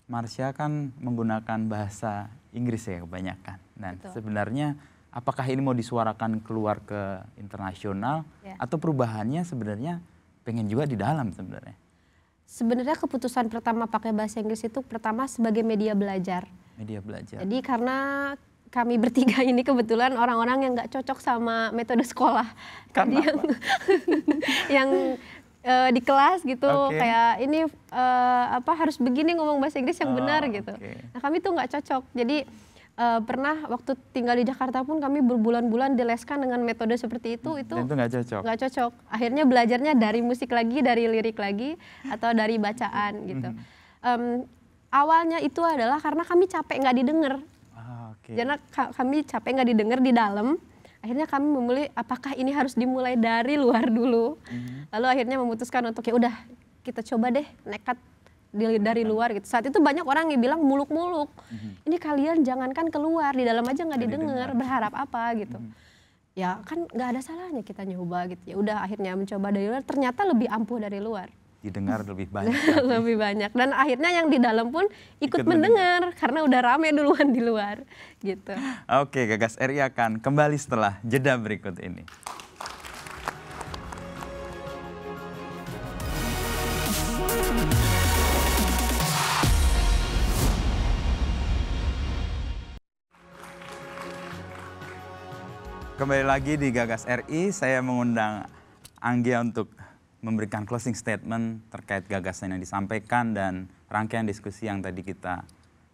Marsha kan menggunakan bahasa Inggris ya kebanyakan. Dan sebenarnya apakah ini mau disuarakan keluar ke internasional atau perubahannya sebenarnya pengen juga di dalam sebenarnya? Sebenarnya keputusan pertama pakai bahasa Inggris itu pertama sebagai media belajar. Media belajar. Jadi karena kami bertiga ini kebetulan orang-orang yang nggak cocok sama metode sekolah. Jadi yang di kelas gitu kayak ini harus begini ngomong bahasa Inggris yang benar gitu. Nah kami tuh nggak cocok. Jadi pernah waktu tinggal di Jakarta pun kami berbulan-bulan dileskan dengan metode seperti itu. Dan itu nggak cocok. Nggak cocok. Akhirnya belajarnya dari musik lagi, dari lirik lagi, atau dari bacaan gitu. Awalnya itu adalah karena kami capek nggak didengar. Karena kami capek nggak didengar di dalam. Akhirnya kami memilih apakah ini harus dimulai dari luar dulu. Lalu akhirnya memutuskan untuk ya udah kita coba deh nekat dari luar gitu. Saat itu banyak orang yang bilang muluk-muluk. Ini kalian jangankan keluar, di dalam aja nggak didengar, berharap apa gitu. Ya kan nggak ada salahnya kita nyoba gitu. Ya udah akhirnya mencoba dari luar, ternyata lebih ampuh dari luar. Didengar lebih banyak. Lebih banyak, dan akhirnya yang di dalam pun ikut mendengar karena udah rame duluan di luar gitu. Oke, Gagas RI akan kembali setelah jeda berikut ini. Kembali lagi di Gagas RI, saya mengundang Anggia untuk memberikan closing statement terkait gagasan yang disampaikan dan rangkaian diskusi yang tadi kita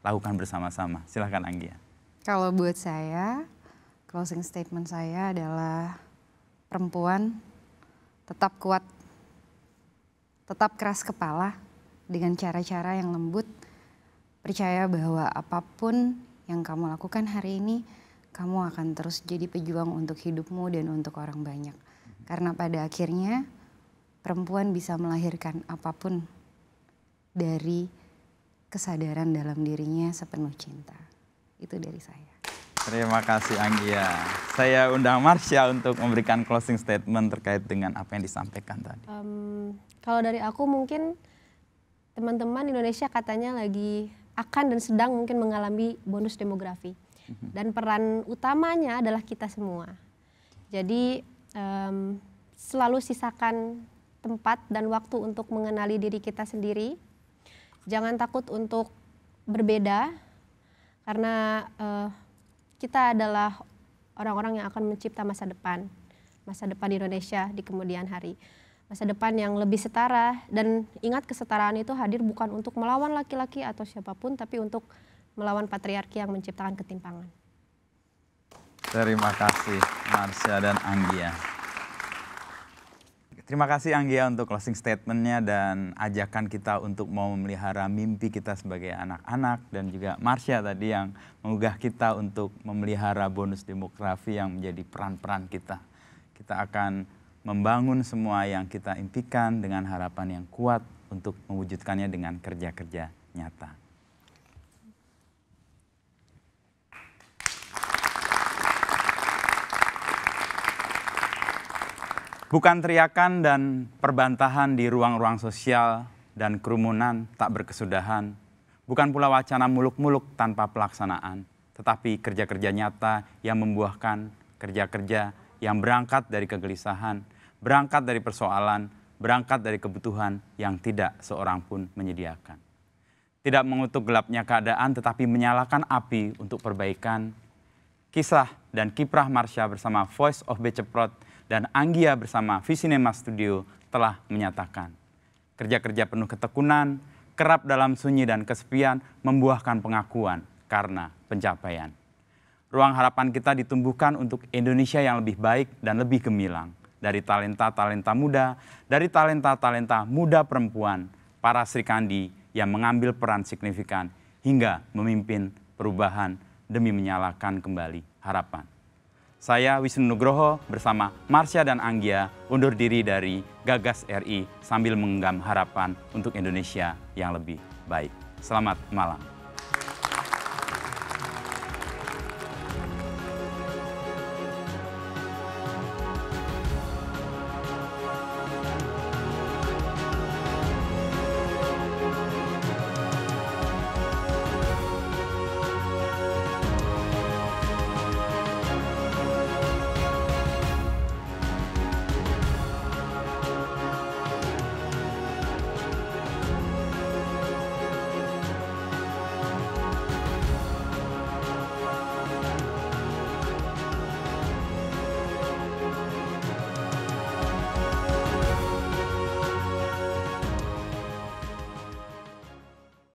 lakukan bersama-sama. Silahkan Anggia. Kalau buat saya, closing statement saya adalah perempuan tetap kuat, tetap keras kepala dengan cara-cara yang lembut. Percaya bahwa apapun yang kamu lakukan hari ini, kamu akan terus jadi pejuang untuk hidupmu dan untuk orang banyak. Karena pada akhirnya perempuan bisa melahirkan apapun dari kesadaran dalam dirinya sepenuh cinta. Itu dari saya. Terima kasih Anggia. Saya undang Marsha untuk memberikan closing statement terkait dengan apa yang disampaikan tadi. Kalau dari aku mungkin teman-teman Indonesia katanya lagi akan dan sedang mungkin mengalami bonus demografi. Dan peran utamanya adalah kita semua. Jadi selalu sisakan tempat dan waktu untuk mengenali diri kita sendiri. Jangan takut untuk berbeda, karena kita adalah orang-orang yang akan mencipta masa depan Indonesia di kemudian hari. Masa depan yang lebih setara, dan ingat kesetaraan itu hadir bukan untuk melawan laki-laki atau siapapun, tapi untuk melawan patriarki yang menciptakan ketimpangan. Terima kasih Marsha dan Anggia. Terima kasih Anggia untuk closing statement-nya dan ajakan kita untuk mau memelihara mimpi kita sebagai anak-anak, dan juga Marsha tadi yang menggugah kita untuk memelihara bonus demografi yang menjadi peran-peran kita. Kita akan membangun semua yang kita impikan dengan harapan yang kuat untuk mewujudkannya dengan kerja-kerja nyata. Bukan teriakan dan perbantahan di ruang-ruang sosial dan kerumunan tak berkesudahan. Bukan pula wacana muluk-muluk tanpa pelaksanaan. Tetapi kerja-kerja nyata yang membuahkan, kerja-kerja yang berangkat dari kegelisahan, berangkat dari persoalan, berangkat dari kebutuhan yang tidak seorang pun menyediakan. Tidak mengutuk gelapnya keadaan tetapi menyalakan api untuk perbaikan. Kisah dan kiprah Marsha bersama Voice of Beceprot dan Anggia bersama Visinema Studio telah menyatakan kerja-kerja penuh ketekunan, kerap dalam sunyi dan kesepian membuahkan pengakuan karena pencapaian. Ruang harapan kita ditumbuhkan untuk Indonesia yang lebih baik dan lebih gemilang. dari talenta-talenta muda, dari talenta-talenta muda perempuan, para Sri Kandi yang mengambil peran signifikan hingga memimpin perubahan demi menyalakan kembali harapan. Saya Wisnu Nugroho bersama Marsha dan Anggia undur diri dari Gagas RI sambil menggenggam harapan untuk Indonesia yang lebih baik. Selamat malam.